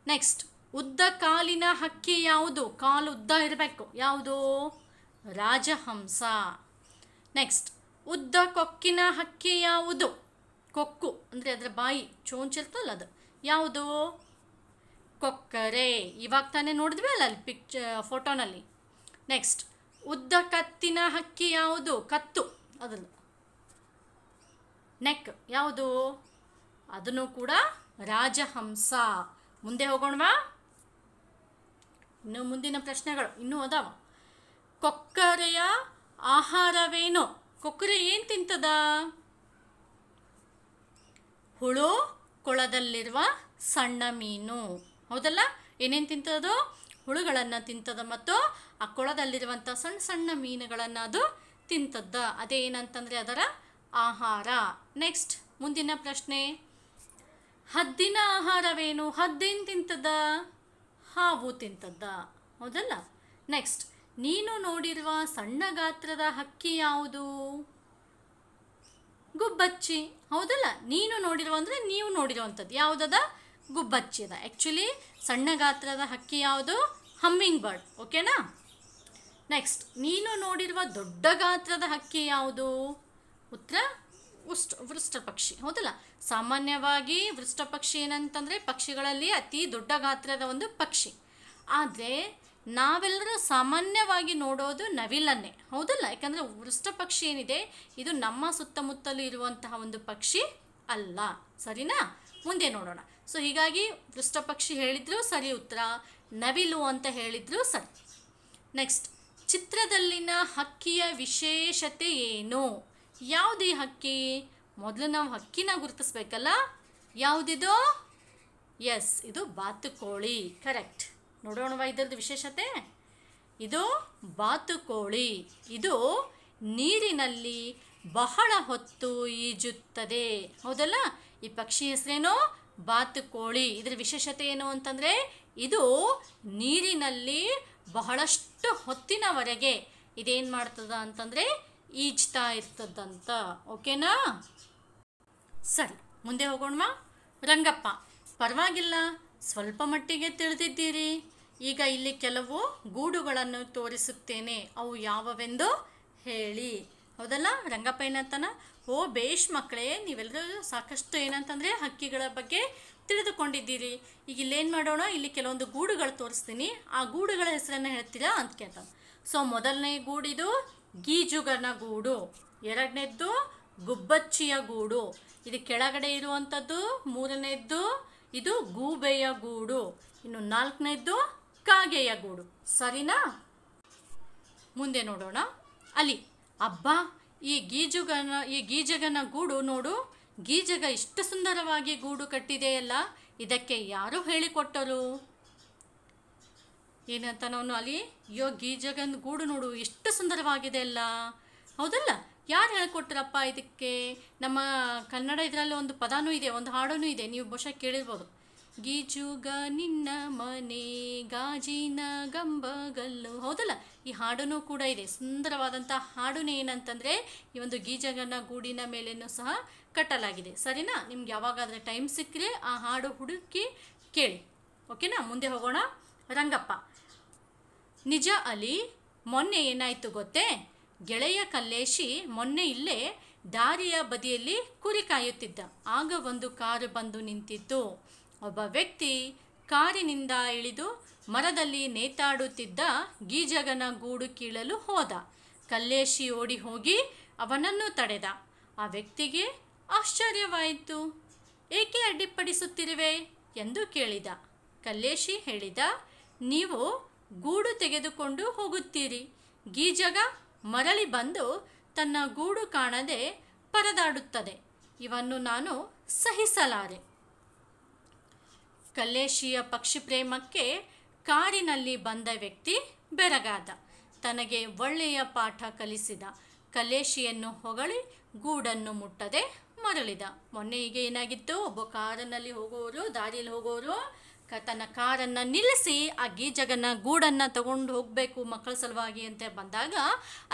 ನೆಕ್ಸ್ಟ್, ಉದ್ದ ಕಾಲಿನ ಹಕ್ಕಿ ಯಾವುದು? ಕಾಲು ಉದ್ದ ಇರಬೇಕು, ಯಾವುದು? ರಾಜಹಂಸ. ನೆಕ್ಸ್ಟ್, ಉದ್ದ ಕೊಕ್ಕಿನ ಹಕ್ಕಿ ಯಾವುದು? ಕೊಕ್ಕು ಅಂದರೆ ಅದರ ಬಾಯಿ ಚೋಂಚಿರ್ತಲ್ಲ, ಅದು ಯಾವುದು? ಕೊಕ್ಕರೆ. ಇವಾಗ ತಾನೇ ನೋಡಿದ್ವಿ ಅಲ್ಲ ಅಲ್ಲಿ ಫೋಟೋನಲ್ಲಿ. ನೆಕ್ಸ್ಟ್, ಉದ್ದ ಕತ್ತಿನ ಹಕ್ಕಿ ಯಾವುದು? ಕತ್ತು, ಅದನ್ನು ನೆಕ್ ಯಾವುದು? ಅದನ್ನು ಕೂಡ ರಾಜಹಂಸ. ಮುಂದೆ ಹೋಗೋಣವಾ? ಇನ್ನು ಮುಂದಿನ ಪ್ರಶ್ನೆಗಳು ಇನ್ನೂ ಅದಾವ. ಕೊಕ್ಕರೆಯ ಆಹಾರವೇನು? ಕೊಕ್ಕರೆ ಏನು ತಿಂತದ? ಹುಳು, ಕೊಳದಲ್ಲಿರುವ ಸಣ್ಣ ಮೀನು, ಹೌದಲ್ಲ? ಏನೇನು ತಿಂತದೋ? ಹುಳುಗಳನ್ನು ತಿಂತದ ಮತ್ತು ಆ ಕೊಳದಲ್ಲಿರುವಂಥ ಸಣ್ಣ ಸಣ್ಣ ಮೀನುಗಳನ್ನು ಅದು ತಿಂತದ್ದ. ಅದೇನಂತಂದರೆ ಅದರ ಆಹಾರ. ನೆಕ್ಸ್ಟ್, ಮುಂದಿನ ಪ್ರಶ್ನೆ, ಹದ್ದಿನ ಆಹಾರವೇನು? ಹದ್ದೇನು ತಿಂತದ? ಹಾವು ತಿಂತದ್ದ, ಹೌದಲ್ಲ? ನೆಕ್ಸ್ಟ್, ನೀನು ನೋಡಿರುವ ಸಣ್ಣ ಗಾತ್ರದ ಹಕ್ಕಿ ಯಾವುದು? ಗುಬ್ಬಚ್ಚಿ, ಹೌದಲ್ಲ? ನೀನು ನೋಡಿರುವ ಅಂದರೆ ನೀವು ನೋಡಿರುವಂಥದ್ದು ಯಾವುದದ? ಗುಬ್ಬಚ್ಚಿ ಅದ. ಆ್ಯಕ್ಚುಲಿ ಸಣ್ಣ ಗಾತ್ರದ ಹಕ್ಕಿ ಯಾವುದು? ಹಮ್ಮಿಂಗ್ ಬರ್ಡ್, ಓಕೆನಾ? ನೆಕ್ಸ್ಟ್, ನೀನು ನೋಡಿರುವ ದೊಡ್ಡ ಗಾತ್ರದ ಹಕ್ಕಿ ಯಾವುದು? ಉತ್ತರ ವೃಷ್ಟ ಪಕ್ಷಿ ಹೌದಲ್ಲ. ಸಾಮಾನ್ಯವಾಗಿ ವೃಷ್ಟ ಪಕ್ಷಿ ಏನಂತಂದರೆ ಪಕ್ಷಿಗಳಲ್ಲಿ ಅತಿ ದೊಡ್ಡ ಗಾತ್ರದ ಒಂದು ಪಕ್ಷಿ. ಆದರೆ ನಾವೆಲ್ಲರೂ ಸಾಮಾನ್ಯವಾಗಿ ನೋಡೋದು ನವಿಲನ್ನೇ ಹೌದಲ್ಲ. ಯಾಕಂದರೆ ವೃಷ್ಟ ಪಕ್ಷಿ ಏನಿದೆ ಇದು ನಮ್ಮ ಸುತ್ತಮುತ್ತಲೂ ಇರುವಂತಹ ಒಂದು ಪಕ್ಷಿ ಅಲ್ಲ. ಸರಿನಾ? ಮುಂದೆ ನೋಡೋಣ. ಸೊ ಹೀಗಾಗಿ ವೃಷ್ಟ ಪಕ್ಷಿ ಹೇಳಿದ್ರು ಸರಿ ಉತ್ತರ, ನವಿಲು ಅಂತ ಹೇಳಿದ್ರು ಸರಿ. ನೆಕ್ಸ್ಟ್, ಚಿತ್ರದಲ್ಲಿನ ಹಕ್ಕಿಯ ವಿಶೇಷತೆ ಏನು? ಯಾವುದು ಈ ಹಕ್ಕಿ? ಮೊದಲು ನಾವು ಹಕ್ಕಿನ ಗುರುತಿಸ್ಬೇಕಲ್ಲ. ಯಾವುದಿದು? ಎಸ್, ಇದು ಬಾತುಕೋಳಿ. ಕರೆಕ್ಟ್. ನೋಡೋಣವಾ ಇದರದ್ದು ವಿಶೇಷತೆ. ಇದು ಬಾತುಕೋಳಿ. ಇದು ನೀರಿನಲ್ಲಿ ಬಹಳ ಹೊತ್ತು ಈಜುತ್ತದೆ ಹೌದಲ್ಲ. ಈ ಪಕ್ಷಿ ಹೆಸರೇನು? ಬಾತುಕೋಳಿ. ಇದರ ವಿಶೇಷತೆ ಏನು ಅಂತಂದರೆ ಇದು ನೀರಿನಲ್ಲಿ ಬಹಳಷ್ಟು ಹೊತ್ತಿನವರೆಗೆ ಇದೇನು ಮಾಡ್ತದ ಅಂತಂದರೆ ಈಜ್ತಾ ಇರ್ತದಂತ. ಓಕೆನಾ? ಸರಿ, ಮುಂದೆ ಹೋಗೋಣ. ರಂಗಪ್ಪ, ಪರವಾಗಿಲ್ಲ, ಸ್ವಲ್ಪ ಮಟ್ಟಿಗೆ ತಿಳಿದಿದ್ದೀರಿ. ಈಗ ಇಲ್ಲಿ ಕೆಲವು ಗೂಡುಗಳನ್ನು ತೋರಿಸುತ್ತೇನೆ, ಅವು ಯಾವುವೆಂದು ಹೇಳಿ. ಹೌದಲ್ಲ? ರಂಗಪ್ಪ ಏನಂತಾನ, ಓ ಬೇಷ್ ಮಕ್ಕಳೇ, ನೀವೆಲ್ಲರೂ ಸಾಕಷ್ಟು ಏನಂತಂದರೆ ಹಕ್ಕಿಗಳ ಬಗ್ಗೆ ತಿಳಿದುಕೊಂಡಿದ್ದೀರಿ. ಈಗ ಇಲ್ಲೇನು ಮಾಡೋಣ, ಇಲ್ಲಿ ಕೆಲವೊಂದು ಗೂಡುಗಳು ತೋರಿಸ್ತೀನಿ, ಆ ಗೂಡುಗಳ ಹೆಸರನ್ನು ಹೇಳ್ತೀರಾ ಅಂತ ಕೇಳ್ತಾನೆ. ಸೊ ಮೊದಲನೇ ಗೂಡಿದು ಗೀಜುಗನ ಗೂಡು, ಎರಡನೇದ್ದು ಗುಬ್ಬಚ್ಚಿಯ ಗೂಡು, ಇದು ಕೆಳಗಡೆ ಇರುವಂಥದ್ದು ಮೂರನೇದ್ದು ಇದು ಗೂಬೆಯ ಗೂಡು, ಇನ್ನು ನಾಲ್ಕನೇದ್ದು ಕಾಗೆಯ ಗೂಡು. ಸರಿನಾ? ಮುಂದೆ ನೋಡೋಣ. ಅಲ್ಲಿ ಅಬ್ಬಾ, ಈ ಗೀಜಗನ ಗೂಡು ನೋಡು, ಗೀಜಗ ಇಷ್ಟು ಸುಂದರವಾಗಿ ಗೂಡು ಕಟ್ಟಿದೆಯಲ್ಲ, ಇದಕ್ಕೆ ಯಾರು ಹೇಳಿಕೊಟ್ಟರು? ಏನಂತ ನಾವು ಅಲ್ಲಿ, ಅಯ್ಯೋ ಗೀಜಗನ ಗೂಡು ನೋಡು ಎಷ್ಟು ಸುಂದರವಾಗಿದೆ ಅಲ್ಲ, ಹೌದಲ್ಲ, ಯಾರು ಹೇಳ್ಕೊಟ್ರಪ್ಪ ಇದಕ್ಕೆ? ನಮ್ಮ ಕನ್ನಡ ಇದರಲ್ಲಿ ಒಂದು ಪದಾನೂ ಇದೆ, ಒಂದು ಹಾಡೂ ಇದೆ, ನೀವು ಬಹುಶಃ ಕೇಳಿರ್ಬೋದು. ಗೀಜುಗ ನಿನ್ನ ಮನೆ ಗಾಜಿನ ಗಂಬಗಲ್ಲು, ಹೌದಲ್ಲ, ಈ ಹಾಡೂ ಕೂಡ ಇದೆ. ಸುಂದರವಾದಂಥ ಹಾಡುನೇ ಏನಂತಂದರೆ ಈ ಒಂದು ಗೀಜಗನ ಗೂಡಿನ ಮೇಲೇನೂ ಸಹ ಕಟ್ಟಲಾಗಿದೆ. ಸರಿನಾ? ನಿಮ್ಗೆ ಯಾವಾಗಾದರೆ ಟೈಮ್ ಸಿಕ್ಕರೆ ಆ ಹಾಡು ಹುಡುಕಿ ಕೇಳಿ. ಓಕೆನಾ? ಮುಂದೆ ಹೋಗೋಣ. ರಂಗಪ್ಪ, ನಿಜ ಅಲಿ, ಮೊನ್ನೆ ಏನಾಯಿತು ಗೊತ್ತೇ? ಗೆಳೆಯ ಕಲ್ಲೇಶಿ ಮೊನ್ನೆ ಇಲ್ಲೇ ದಾರಿಯ ಬದಿಯಲ್ಲಿ ಕುರಿ ಕಾಯುತ್ತಿದ್ದ. ಆಗ ಒಂದು ಕಾರು ಬಂದು ನಿಂತಿತ್ತು. ಒಬ್ಬ ವ್ಯಕ್ತಿ ಕಾರಿನಿಂದ ಇಳಿದು ಮರದಲ್ಲಿ ನೇತಾಡುತ್ತಿದ್ದ ಗೀಜಗನ ಗೂಡು ಕೀಳಲು ಹೋದ. ಕಲ್ಲೇಶಿ ಓಡಿ ಹೋಗಿ ಅವನನ್ನು ತಡೆದ. ಆ ವ್ಯಕ್ತಿಗೆ ಆಶ್ಚರ್ಯವಾಯಿತು. ಏಕೆ ಅಡ್ಡಿಪಡಿಸುತ್ತಿರುವೆ ಎಂದು ಕೇಳಿದ. ಕಲ್ಲೇಶಿ ಹೇಳಿದ, ನೀವು ಗೂಡು ತೆಗೆದುಕೊಂಡು ಹೋಗುತ್ತೀರಿ. ಗೀಜಗ ಮರಳಿ ಬಂದು ತನ್ನ ಗೂಡು ಕಾಣದೆ ಪರದಾಡುತ್ತದೆ. ಇವನ್ನು ನಾನು ಸಹಿಸಲಾರೆ. ಕಲ್ಲೇಶಿಯ ಪಕ್ಷಿ ಪ್ರೇಮಕ್ಕೆ ಕಾರಿನಲ್ಲಿ ಬಂದ ವ್ಯಕ್ತಿ ಬೆರಗಾದ. ತನಗೆ ಒಳ್ಳೆಯ ಪಾಠ ಕಲಿಸಿದ. ಕಲ್ಲೇಶಿಯನ್ನು ಹೊಗಳಿ ಗೂಡನ್ನು ಮುಟ್ಟದೆ ಮರಳಿದ. ಮೊನ್ನೆ ಈಗ ಏನಾಗಿತ್ತು, ಒಬ್ಬ ಕಾರಿನಲ್ಲಿ ಹೋಗೋರು, ದಾರಿಯಲ್ಲಿ ಹೋಗೋರು ತನ್ನ ಕಾರನ್ನು ನಿಲ್ಲಿಸಿ ಆ ಗೀಜಗನ ಗೂಡನ್ನು ತಗೊಂಡು ಹೋಗಬೇಕು ಮಕ್ಕಳ ಸಲುವಾಗಿ ಅಂತ ಬಂದಾಗ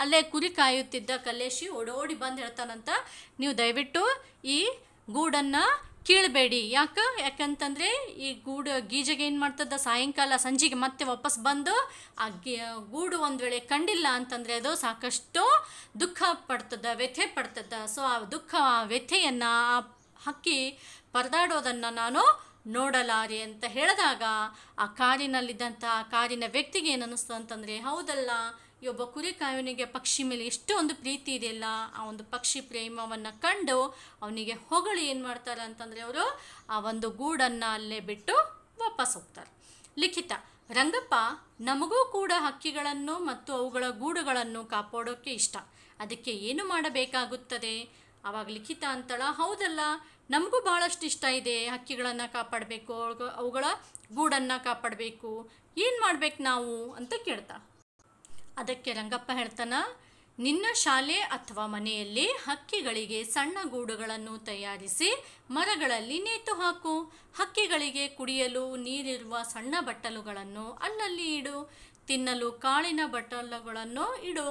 ಅಲ್ಲೇ ಕುರಿ ಕಾಯುತ್ತಿದ್ದ ಕಲ್ಲೇಶಿ ಓಡೋಡಿ ಬಂದು ಹೇಳ್ತಾನಂತ, ನೀವು ದಯವಿಟ್ಟು ಈ ಗೂಡನ್ನು ಕೀಳಬೇಡಿ. ಯಾಕಂತಂದರೆ ಈ ಗೀಜಗೆ ಏನು ಮಾಡ್ತದ, ಸಾಯಂಕಾಲ ಸಂಜೆಗೆ ಮತ್ತೆ ವಾಪಸ್ ಬಂದು ಆ ಗೂಡು ಒಂದು ವೇಳೆ ಕಂಡಿಲ್ಲ ಅಂತಂದರೆ ಅದು ಸಾಕಷ್ಟು ದುಃಖ ಪಡ್ತದ, ವ್ಯಥೆ ಪಡ್ತದ. ಸೊ ಆ ದುಃಖ, ಆ ವ್ಯಥೆಯನ್ನು, ಆ ಹಕ್ಕಿ ಪರದಾಡೋದನ್ನು ನಾನು ನೋಡಲಾರೆ ಅಂತ ಹೇಳಿದಾಗ ಆ ಕಾರಿನಲ್ಲಿದ್ದಂಥ ಕಾರಿನ ವ್ಯಕ್ತಿಗೆ ಏನು ಅನ್ನಿಸ್ತು ಅಂತಂದರೆ, ಹೌದಲ್ಲ, ಈ ಒಬ್ಬ ಕುರಿ ಕಾಯೋನಿಗೆ ಪಕ್ಷಿ ಮೇಲೆ ಎಷ್ಟು ಒಂದು ಪ್ರೀತಿ ಇದೆಯಲ್ಲ, ಆ ಒಂದು ಪಕ್ಷಿ ಪ್ರೇಮವನ್ನು ಕಂಡು ಅವನಿಗೆ ಹೊಗಳಿ ಏನು ಮಾಡ್ತಾರೆ ಅಂತಂದರೆ ಅವರು ಆ ಒಂದು ಗೂಡನ್ನು ಅಲ್ಲೇ ಬಿಟ್ಟು ವಾಪಸ್ ಹೋಗ್ತಾರೆ. ಲಿಖಿತ, ರಂಗಪ್ಪ, ನಮಗೂ ಕೂಡ ಹಕ್ಕಿಗಳನ್ನು ಮತ್ತು ಅವುಗಳ ಗೂಡುಗಳನ್ನು ಕಾಪಾಡೋಕ್ಕೆ ಇಷ್ಟ. ಅದಕ್ಕೆ ಏನು ಮಾಡಬೇಕಾಗುತ್ತದೆ? ಆವಾಗ ಲಿಖಿತ ಅಂತಳ, ಹೌದಲ್ಲ, ನಮಗೂ ಭಾಳಷ್ಟು ಇಷ್ಟ ಇದೆ, ಹಕ್ಕಿಗಳನ್ನು ಕಾಪಾಡಬೇಕು, ಅವುಗಳ ಗೂಡನ್ನು ಕಾಪಾಡಬೇಕು, ಏನು ಮಾಡ್ಬೇಕು ನಾವು ಅಂತ ಕೇಳ್ತಾ. ಅದಕ್ಕೆ ರಂಗಪ್ಪ ಹೇಳ್ತಾನ, ನಿನ್ನ ಶಾಲೆ ಅಥವಾ ಮನೆಯಲ್ಲಿ ಹಕ್ಕಿಗಳಿಗೆ ಸಣ್ಣ ಗೂಡುಗಳನ್ನು ತಯಾರಿಸಿ ಮರಗಳಲ್ಲಿ ನೇತು ಹಾಕು. ಹಕ್ಕಿಗಳಿಗೆ ಕುಡಿಯಲು ನೀರಿರುವ ಸಣ್ಣ ಬಟ್ಟಲುಗಳನ್ನು ಅಲ್ಲಲ್ಲಿ ಇಡು. ತಿನ್ನಲು ಕಾಳಿನ ಬಟ್ಟಲುಗಳನ್ನು ಇಡು.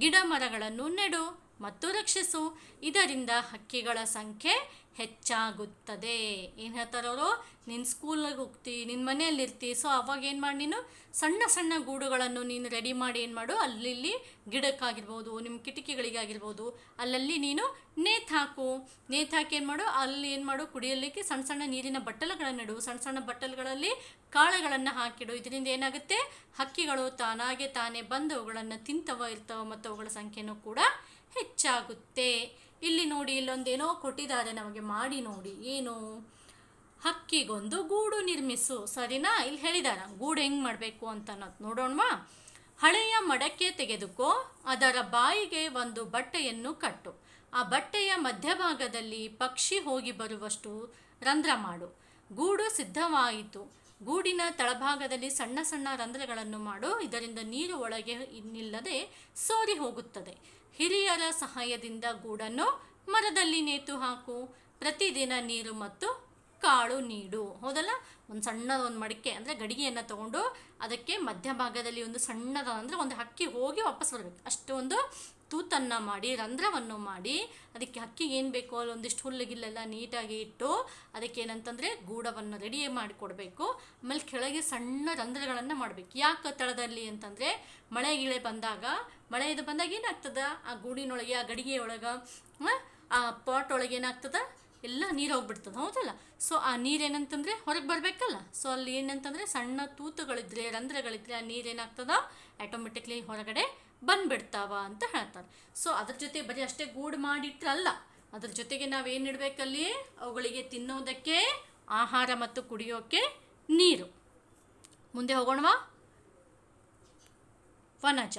ಗಿಡ ಮರಗಳನ್ನು ನೆಡು ಮತ್ತು ರಕ್ಷಿಸು. ಇದರಿಂದ ಹಕ್ಕಿಗಳ ಸಂಖ್ಯೆ ಹೆಚ್ಚಾಗುತ್ತದೆ. ಏನು ಹೇಳ್ತಾರೆ ಅವರು, ನಿನ್ನ ಸ್ಕೂಲಿಗೆ ಹೋಗ್ತಿ, ನಿನ್ನ ಮನೆಯಲ್ಲಿರ್ತಿ, ಸೊ ಅವಾಗ ಏನು ಮಾಡಿ ನೀನು ಸಣ್ಣ ಸಣ್ಣ ಗೂಡುಗಳನ್ನು ನೀನು ರೆಡಿ ಮಾಡಿ ಏನು ಮಾಡು, ಅಲ್ಲಿ ಗಿಡಕ್ಕಾಗಿರ್ಬೋದು, ನಿಮ್ಮ ಕಿಟಕಿಗಳಿಗಾಗಿರ್ಬೋದು, ಅಲ್ಲಲ್ಲಿ ನೀನು ನೇತು ಹಾಕು. ನೇತು ಹಾಕಿ ಏನು ಮಾಡು, ಅಲ್ಲಿ ಏನು ಮಾಡು, ಕುಡಿಯಲಿಕ್ಕೆ ಸಣ್ಣ ಸಣ್ಣ ನೀರಿನ ಬಟ್ಟಲುಗಳನ್ನಿಡು, ಸಣ್ಣ ಸಣ್ಣ ಬಟ್ಟಲುಗಳಲ್ಲಿ ಕಾಳುಗಳನ್ನು ಹಾಕಿಡು. ಇದರಿಂದ ಏನಾಗುತ್ತೆ, ಹಕ್ಕಿಗಳು ತಾನೇ ಬಂದು ಅವುಗಳನ್ನು ತಿಂತವ ಇರ್ತವೆ ಮತ್ತು ಅವುಗಳ ಸಂಖ್ಯೆನೂ ಕೂಡ ಹೆಚ್ಚಾಗುತ್ತೆ. ಇಲ್ಲಿ ನೋಡಿ, ಇಲ್ಲೊಂದೇನೋ ಕೊಟ್ಟಿದ್ದಾರೆ ನಮಗೆ, ಮಾಡಿ ನೋಡಿ. ಏನು, ಹಕ್ಕಿಗೊಂದು ಗೂಡು ನಿರ್ಮಿಸು. ಸರಿನಾ? ಇಲ್ಲಿ ಹೇಳಿದಾರ ಗೂಡು ಹೆಂಗೆ ಮಾಡಬೇಕು ಅಂತ ನೋಡೋಣವಾ. ಹಳೆಯ ಮಡಕೆ ತೆಗೆದುಕೋ, ಅದರ ಬಾಯಿಗೆ ಒಂದು ಬಟ್ಟೆಯನ್ನು ಕಟ್ಟು. ಆ ಬಟ್ಟೆಯ ಮಧ್ಯಭಾಗದಲ್ಲಿ ಪಕ್ಷಿ ಹೋಗಿ ಬರುವಷ್ಟು ರಂಧ್ರ ಮಾಡು. ಗೂಡು ಸಿದ್ಧವಾಯಿತು. ಗೂಡಿನ ತಳಭಾಗದಲ್ಲಿ ಸಣ್ಣ ಸಣ್ಣ ರಂಧ್ರಗಳನ್ನು ಮಾಡು. ಇದರಿಂದ ನೀರು ಒಳಗೆ ನಿಲ್ಲದೆ ಸೋರಿ ಹೋಗುತ್ತದೆ. ಹಿರಿಯರ ಸಹಾಯದಿಂದ ಗೂಡನ್ನು ಮರದಲ್ಲಿ ನೇತು ಹಾಕು. ಪ್ರತಿದಿನ ನೀರು ಮತ್ತು ಕಾಳು ನೀಡು. ಹೌದಲ್ಲ? ಒಂದು ಸಣ್ಣದೊಂದು ಮಡಿಕೆ ಅಂದರೆ ಗಡಿಗೆಯನ್ನು ತಗೊಂಡು ಅದಕ್ಕೆ ಮಧ್ಯಭಾಗದಲ್ಲಿ ಒಂದು ಸಣ್ಣದ ಅಂದರೆ ಒಂದು ಹಕ್ಕಿ ಹೋಗಿ ವಾಪಸ್ ಬರಬೇಕು ಅಷ್ಟು ಒಂದು ತೂತನ್ನು ಮಾಡಿ, ರಂಧ್ರವನ್ನು ಮಾಡಿ, ಅದಕ್ಕೆ ಹಕ್ಕಿಗೆ ಏನು ಬೇಕೋ ಅಲ್ಲಿ ಒಂದಿಷ್ಟು ಹುಲ್ಲುಗಿಲ್ಲೆಲ್ಲ ನೀಟಾಗಿ ಇಟ್ಟು ಅದಕ್ಕೆ ಏನಂತಂದರೆ ಗೂಡವನ್ನು ರೆಡಿ ಮಾಡಿಕೊಡ್ಬೇಕು. ಆಮೇಲೆ ಕೆಳಗೆ ಸಣ್ಣ ರಂಧ್ರಗಳನ್ನು ಮಾಡಬೇಕು. ಯಾಕೆ ತಳದಲ್ಲಿ ಅಂತಂದರೆ ಮಳೆ ಬಂದಾಗ ಏನಾಗ್ತದೆ, ಆ ಗೂಡಿನೊಳಗೆ, ಆ ಗಡಿಗೆಯೊಳಗೆ, ಆ ಪಾಟ್ ಒಳಗೆ ಏನಾಗ್ತದೆ, ಎಲ್ಲ ನೀರು ಹೋಗ್ಬಿಡ್ತದೆ. ಹೌದಲ್ಲ? ಸೊ ಆ ನೀರೇನಂತಂದರೆ ಹೊರಗೆ ಬರಬೇಕಲ್ಲ. ಸೊ ಅಲ್ಲಿ ಏನಂತಂದರೆ ಸಣ್ಣ ತೂತುಗಳಿದ್ರೆ, ರಂಧ್ರಗಳಿದ್ರೆ ಆ ನೀರೇನಾಗ್ತದ ಆಟೋಮೆಟಿಕ್ಲಿ ಹೊರಗಡೆ ಬಂದುಬಿಡ್ತಾವ ಅಂತ ಹೇಳ್ತಾರೆ. ಸೊ ಅದ್ರ ಜೊತೆ ಬರೀ ಅಷ್ಟೇ ಗೂಡು ಮಾಡಿಟ್ರಲ್ಲ, ಅದ್ರ ಜೊತೆಗೆ ನಾವೇನು ಇಡಬೇಕಲ್ಲಿ, ಅವುಗಳಿಗೆ ತಿನ್ನೋದಕ್ಕೆ ಆಹಾರ ಮತ್ತು ಕುಡಿಯೋಕ್ಕೆ ನೀರು. ಮುಂದೆ ಹೋಗೋಣವಾ. ವನಜ,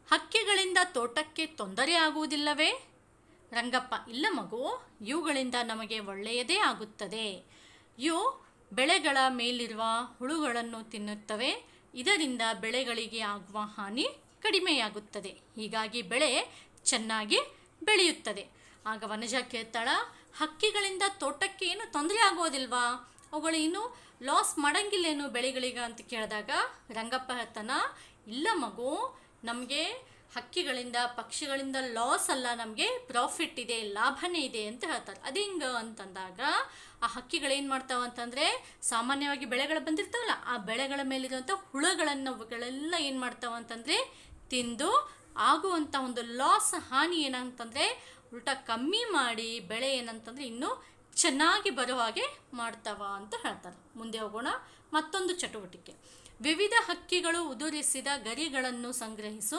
ಹಕ್ಕಿಗಳಿಂದ ತೋಟಕ್ಕೆ ತೊಂದರೆ ಆಗುವುದಿಲ್ಲವೇ? ರಂಗಪ್ಪ, ಇಲ್ಲ ಮಗು, ಇವುಗಳಿಂದ ನಮಗೆ ಒಳ್ಳೆಯದೇ ಆಗುತ್ತದೆ. ಇವು ಬೆಳೆಗಳ ಮೇಲಿರುವ ಹುಳುಗಳನ್ನು ತಿನ್ನುತ್ತವೆ. ಇದರಿಂದ ಬೆಳೆಗಳಿಗೆ ಆಗುವ ಹಾನಿ ಕಡಿಮೆಯಾಗುತ್ತದೆ. ಹೀಗಾಗಿ ಬೆಳೆ ಚೆನ್ನಾಗಿ ಬೆಳೆಯುತ್ತದೆ. ಆಗ ವನಜ ಕೇಳ್ತಾಳ, ಹಕ್ಕಿಗಳಿಂದ ತೋಟಕ್ಕೆ ಏನು ತೊಂದರೆ ಆಗೋದಿಲ್ವಾ? ಅವುಗಳೇನು ಲಾಸ್ ಮಾಡಂಗಿಲ್ಲೇನು ಬೆಳೆಗಳಿಗೆ ಅಂತ ಕೇಳಿದಾಗ ರಂಗಪ್ಪ ಹೇಳ್ತಾನ, ಇಲ್ಲ ಮಗು, ನಮಗೆ ಹಕ್ಕಿಗಳಿಂದ, ಪಕ್ಷಿಗಳಿಂದ ಲಾಸ್ ಅಲ್ಲ, ನಮಗೆ ಪ್ರಾಫಿಟ್ ಇದೆ, ಲಾಭನೇ ಇದೆ ಅಂತ ಹೇಳ್ತಾರೆ. ಅದು ಹಿಂಗೆ ಅಂತಂದಾಗ ಆ ಹಕ್ಕಿಗಳೇನು ಮಾಡ್ತಾವ ಅಂತಂದರೆ, ಸಾಮಾನ್ಯವಾಗಿ ಬೆಳೆಗಳು ಬಂದಿರ್ತಾವಲ್ಲ, ಆ ಬೆಳೆಗಳ ಮೇಲಿರುವಂಥ ಹುಳುಗಳನ್ನು ಅವುಗಳೆಲ್ಲ ಏನು ಮಾಡ್ತಾವ ಅಂತಂದರೆ ತಿಂದು ಆಗುವಂಥ ಒಂದು ಲಾಸ್, ಹಾನಿ ಏನಂತಂದರೆ ಉಲ್ಟಾ ಕಮ್ಮಿ ಮಾಡಿ ಬೆಳೆ ಏನಂತಂದರೆ ಇನ್ನೂ ಚೆನ್ನಾಗಿ ಬರೋ ಹಾಗೆ ಮಾಡ್ತಾವ ಅಂತ ಹೇಳ್ತಾರೆ. ಮುಂದೆ ಹೋಗೋಣ. ಮತ್ತೊಂದು ಚಟುವಟಿಕೆ. ವಿವಿಧ ಹಕ್ಕಿಗಳು ಉದುರಿಸಿದ ಗರಿಗಳನ್ನು ಸಂಗ್ರಹಿಸು.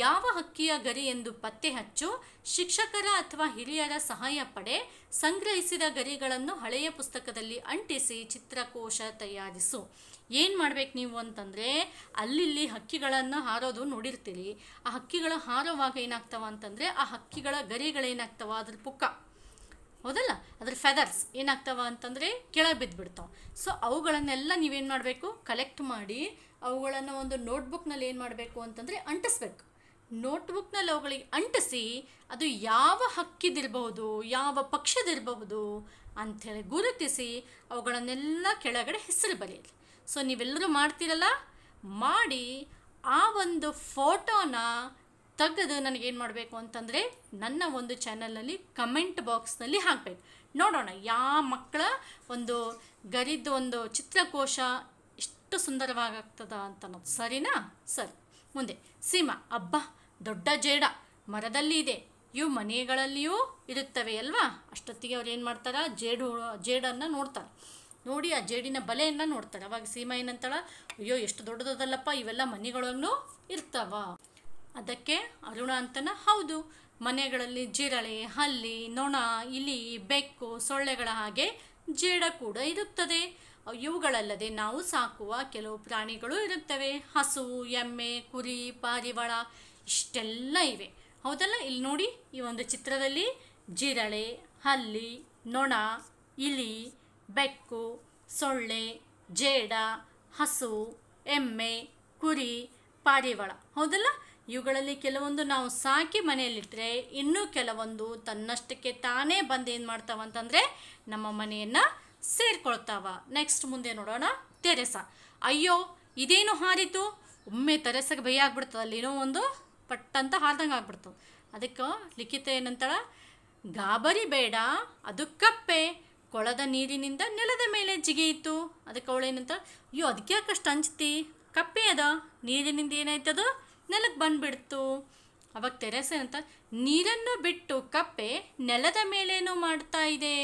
ಯಾವ ಹಕ್ಕಿಯ ಗರಿ ಎಂದು ಪತ್ತೆ ಹಚ್ಚು. ಶಿಕ್ಷಕರ ಅಥವಾ ಹಿರಿಯರ ಸಹಾಯ ಪಡೆ. ಸಂಗ್ರಹಿಸಿದ ಗರಿಗಳನ್ನು ಹಳೆಯ ಪುಸ್ತಕದಲ್ಲಿ ಅಂಟಿಸಿ ಚಿತ್ರಕೋಶ ತಯಾರಿಸು. ಏನು ಮಾಡ್ಬೇಕು ನೀವು ಅಂತಂದರೆ, ಅಲ್ಲಿ ಹಕ್ಕಿಗಳನ್ನು ಹಾರೋದು ನೋಡಿರ್ತೀರಿ. ಆ ಹಕ್ಕಿಗಳು ಹಾರೋವಾಗ ಏನಾಗ್ತಾವ ಅಂತಂದರೆ, ಆ ಹಕ್ಕಿಗಳ ಗರಿಗಳೇನಾಗ್ತಾವ, ಅದ್ರ ಪುಕ್ಕ, ಹೌದಲ್ಲ, ಅದ್ರ ಫೆದರ್ಸ್ ಏನಾಗ್ತಾವ ಅಂತಂದರೆ ಕೆಳಗೆ ಬಿದ್ದುಬಿಡ್ತಾವೆ. ಸೊ ಅವುಗಳನ್ನೆಲ್ಲ ನೀವೇನು ಮಾಡಬೇಕು, ಕಲೆಕ್ಟ್ ಮಾಡಿ ಅವುಗಳನ್ನು ಒಂದು ನೋಟ್ಬುಕ್ನಲ್ಲಿ ಏನು ಮಾಡಬೇಕು ಅಂತಂದರೆ ಅಂಟಿಸ್ಬೇಕು. ನೋಟ್ಬುಕ್ನಲ್ಲಿ ಅವುಗಳಿಗೆ ಅಂಟಿಸಿ ಅದು ಯಾವ ಹಕ್ಕಿದಿರಬಹುದು, ಯಾವ ಪಕ್ಷಿದಿರಬಹುದು ಅಂಥೇಳಿ ಗುರುತಿಸಿ ಅವುಗಳನ್ನೆಲ್ಲ ಕೆಳಗಡೆ ಹೆಸರು ಬರೆಯಿರಿ. ಸೊ ನೀವೆಲ್ಲರೂ ಮಾಡ್ತೀರಲ್ಲ, ಮಾಡಿ ಆ ಒಂದು ಫೋಟೋನ ತೆಗೆದು ನನಗೇನು ಮಾಡಬೇಕು ಅಂತಂದರೆ ನನ್ನ ಒಂದು ಚಾನಲ್ನಲ್ಲಿ ಕಮೆಂಟ್ ಬಾಕ್ಸ್ನಲ್ಲಿ ಹಾಕಬೇಕು. ನೋಡೋಣ ಯಾವ ಮಕ್ಕಳ ಒಂದು ಗರಿದ್ದು ಒಂದು ಚಿತ್ರಕೋಶ ಎಷ್ಟು ಸುಂದರವಾಗ್ತದ ಅಂತ ಅನ್ನೋದು. ಸರಿನಾ? ಸರಿ. ಮುಂದೆ ಸೀಮಾ, ಅಬ್ಬ ದೊಡ್ಡ ಜೇಡ ಮರದಲ್ಲಿ ಇದೆ. ಇವು ಮನೆಗಳಲ್ಲಿಯೂ ಇರುತ್ತವೆ ಅಲ್ವಾ? ಅಷ್ಟೊತ್ತಿಗೆ ಅವ್ರು ಏನು ಮಾಡ್ತಾರೆ, ಜೇಡನ್ನು ನೋಡ್ತಾರೆ. ನೋಡಿ ಆ ಜೇಡಿನ ಬಲೆಯನ್ನು ನೋಡ್ತಾರೆ. ಅವಾಗ ಸೀಮಾ ಏನಂತಾಳ, ಅಯ್ಯೋ ಎಷ್ಟು ದೊಡ್ಡದಲ್ಲಪ್ಪ, ಇವೆಲ್ಲ ಮನೆಗಳಲ್ಲೂ ಇರ್ತಾವ. ಅದಕ್ಕೆ ಅರುಣ ಅಂತನ, ಹೌದು, ಮನೆಗಳಲ್ಲಿ ಜಿರಳೆ, ಹಲ್ಲಿ, ನೊಣ, ಇಲಿ, ಬೆಕ್ಕು, ಸೊಳ್ಳೆಗಳ ಹಾಗೆ ಜೇಡ ಕೂಡ ಇರುತ್ತದೆ. ಇವುಗಳಲ್ಲದೆ ನಾವು ಸಾಕುವ ಕೆಲವು ಪ್ರಾಣಿಗಳು ಇರುತ್ತವೆ. ಹಸು, ಎಮ್ಮೆ, ಕುರಿ, ಪಾರಿವಾಳ ಇಷ್ಟೆಲ್ಲ ಇವೆ. ಹೌದಲ್ಲ? ಇಲ್ಲಿ ನೋಡಿ, ಈ ಒಂದು ಚಿತ್ರದಲ್ಲಿ ಜಿರಳೆ, ಹಲ್ಲಿ, ನೊಣ, ಇಲಿ, ಬೆಕ್ಕು, ಸೊಳ್ಳೆ, ಜೇಡ, ಹಸು, ಎಮ್ಮೆ, ಕುರಿ, ಪಾರಿವಾಳ, ಹೌದಲ್ಲ? ಇವುಗಳಲ್ಲಿ ಕೆಲವೊಂದು ನಾವು ಸಾಕಿ ಮನೆಯಲ್ಲಿಟ್ಟರೆ, ಇನ್ನೂ ಕೆಲವೊಂದು ತನ್ನಷ್ಟಕ್ಕೆ ತಾನೇ ಬಂದು ಏನು ಮಾಡ್ತಾವ ಅಂತಂದರೆ ನಮ್ಮ ಮನೆಯನ್ನು ಸೇರ್ಕೊಳ್ತಾವ. ನೆಕ್ಸ್ಟ್ ಮುಂದೆ ನೋಡೋಣ. ತೆರೆಸ, ಅಯ್ಯೋ ಇದೇನು ಹಾರಿತು. ಒಮ್ಮೆ ತೆರೆಸಗೆ ಭಯ ಆಗ್ಬಿಡ್ತದೆ, ಅಲ್ಲೇನೋ ಒಂದು ಪಟ್ಟಂತ ಹಾರ್ದಂಗೆ ಆಗ್ಬಿಡ್ತದೆ. ಅದಕ್ಕೆ ಲಿಖಿತ ಏನಂತಾಳ, ಗಾಬರಿ ಬೇಡ, ಅದು ಕಪ್ಪೆ. ಕೊಳದ ನೀರಿನಿಂದ ನೆಲದ ಮೇಲೆ ಜಿಗಿಯಿತು. ಅದಕ್ಕೆ ಅವಳೇನಂತ, ಅಯ್ಯೋ ಅದಕ್ಕೆ ಯಾಕಷ್ಟು ಅಂಜ್ತಿ, ಕಪ್ಪೆ ಅದ, ನೀರಿನಿಂದ ಏನಾಯ್ತದು ನೆಲಕ್ಕೆ ಬಂದುಬಿಡ್ತು. ಅವಾಗ ತೆರೆಸ ಅಂತ, ನೀರನ್ನು ಬಿಟ್ಟು ಕಪ್ಪೆ ನೆಲದ ಮೇಲೇನೋ ಮಾಡ್ತಾ ಇದೆ.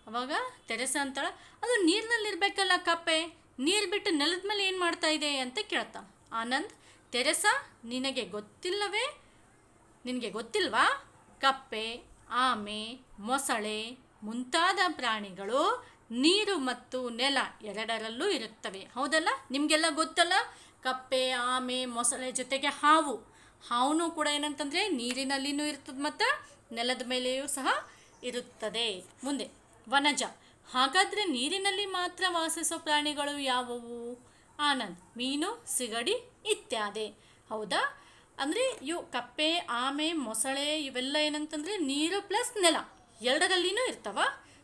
ಅವಾಗ ತೆರೆಸ ಅಂತಾಳ, ಅದು ನೀರಿನಲ್ಲಿರ್ಬೇಕಲ್ಲ ಕಪ್ಪೆ, ನೀರು ಬಿಟ್ಟು ನೆಲದ ಮೇಲೆ ಏನು ಮಾಡ್ತಾ ಇದೆ ಅಂತ ಕೇಳ್ತಾಳೆ. ಆನಂದ್, ತೆರೆಸ ನಿನಗೆ ಗೊತ್ತಿಲ್ವಾ, ಕಪ್ಪೆ, ಆಮೆ, ಮೊಸಳೆ ಮುಂತಾದ ಪ್ರಾಣಿಗಳು ನೀರು ಮತ್ತು ನೆಲ ಎರಡರಲ್ಲೂ ಇರುತ್ತವೆ. ಹೌದಲ್ಲ, ನಿಮಗೆಲ್ಲ ಗೊತ್ತಲ್ಲ. ಕಪ್ಪೆ, ಆಮೆ, ಮೊಸಳೆ ಜೊತೆಗೆ ಹಾವು ಕೂಡ ಏನಂತಂದರೆ ನೀರಿನಲ್ಲಿನೂ ಇರ್ತದೆ ಮತ್ತು ನೆಲದ ಮೇಲೆಯೂ ಸಹ ಇರುತ್ತದೆ. ಮುಂದೆ ವನಜ, ಹಾಗಾದರೆ ನೀರಿನಲ್ಲಿ ಮಾತ್ರ ವಾಸಿಸೋ ಪ್ರಾಣಿಗಳು ಯಾವುವು? ಆನಂದ್, ಮೀನು, ಸಿಗಡಿ ಇತ್ಯಾದಿ. ಹೌದಾ, ಅಂದರೆ ಇವು ಕಪ್ಪೆ, ಆಮೆ, ಮೊಸಳೆ ಇವೆಲ್ಲ ಏನಂತಂದರೆ ನೀರು ಪ್ಲಸ್ ನೆಲ ಎರಡರಲ್ಲಿನೂ ಇರ್ತವ.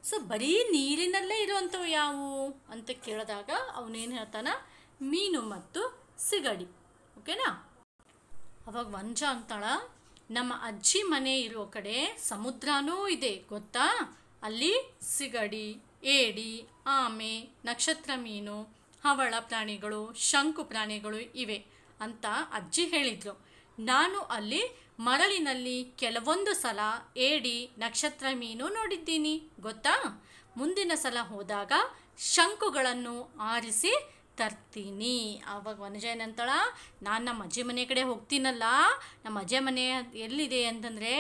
ಸೊ ಬರೀ ನೀರಿನಲ್ಲೇ ಇರುವಂಥವು ಯಾವುವು ಅಂತ ಕೇಳಿದಾಗ ಅವನೇನು ಹೇಳ್ತಾನ, ಮೀನು ಮತ್ತು ಸಿಗಡಿ. ಓಕೆನಾ. ಅವಾಗ ವಂಜ ಅಂತಾಳ, ನಮ್ಮ ಅಜ್ಜಿ ಮನೆ ಇರೋ ಕಡೆ ಸಮುದ್ರನೂ ಇದೆ ಗೊತ್ತಾ, ಅಲ್ಲಿ ಸಿಗಡಿ, ಏಡಿ, ಆಮೆ, ನಕ್ಷತ್ರ ಮೀನು, ಹವಳ ಪ್ರಾಣಿಗಳು, ಶಂಕು ಪ್ರಾಣಿಗಳು ಇವೆ ಅಂತ ಅಜ್ಜಿ ಹೇಳಿದರು. ನಾನು ಅಲ್ಲಿ ಮರಳಿನಲ್ಲಿ ಕೆಲವೊಂದು ಸಲ ಏಡಿ, ನಕ್ಷತ್ರ ಮೀನು ನೋಡಿದ್ದೀನಿ ಗೊತ್ತಾ. ಮುಂದಿನ ಸಲ ಹೋದಾಗ ಶಂಕುಗಳನ್ನು ಆರಿಸಿ ತರ್ತೀನಿ. ಆವಾಗ ವನಜ ಏನಂತಾಳ, ನಾನು ನಮ್ಮ ಅಜ್ಜಿ ಮನೆ ಕಡೆ ಹೋಗ್ತೀನಲ್ಲ, ನಮ್ಮ ಅಜ್ಜಿ ಮನೆ ಎಲ್ಲಿದೆ ಅಂತಂದರೆ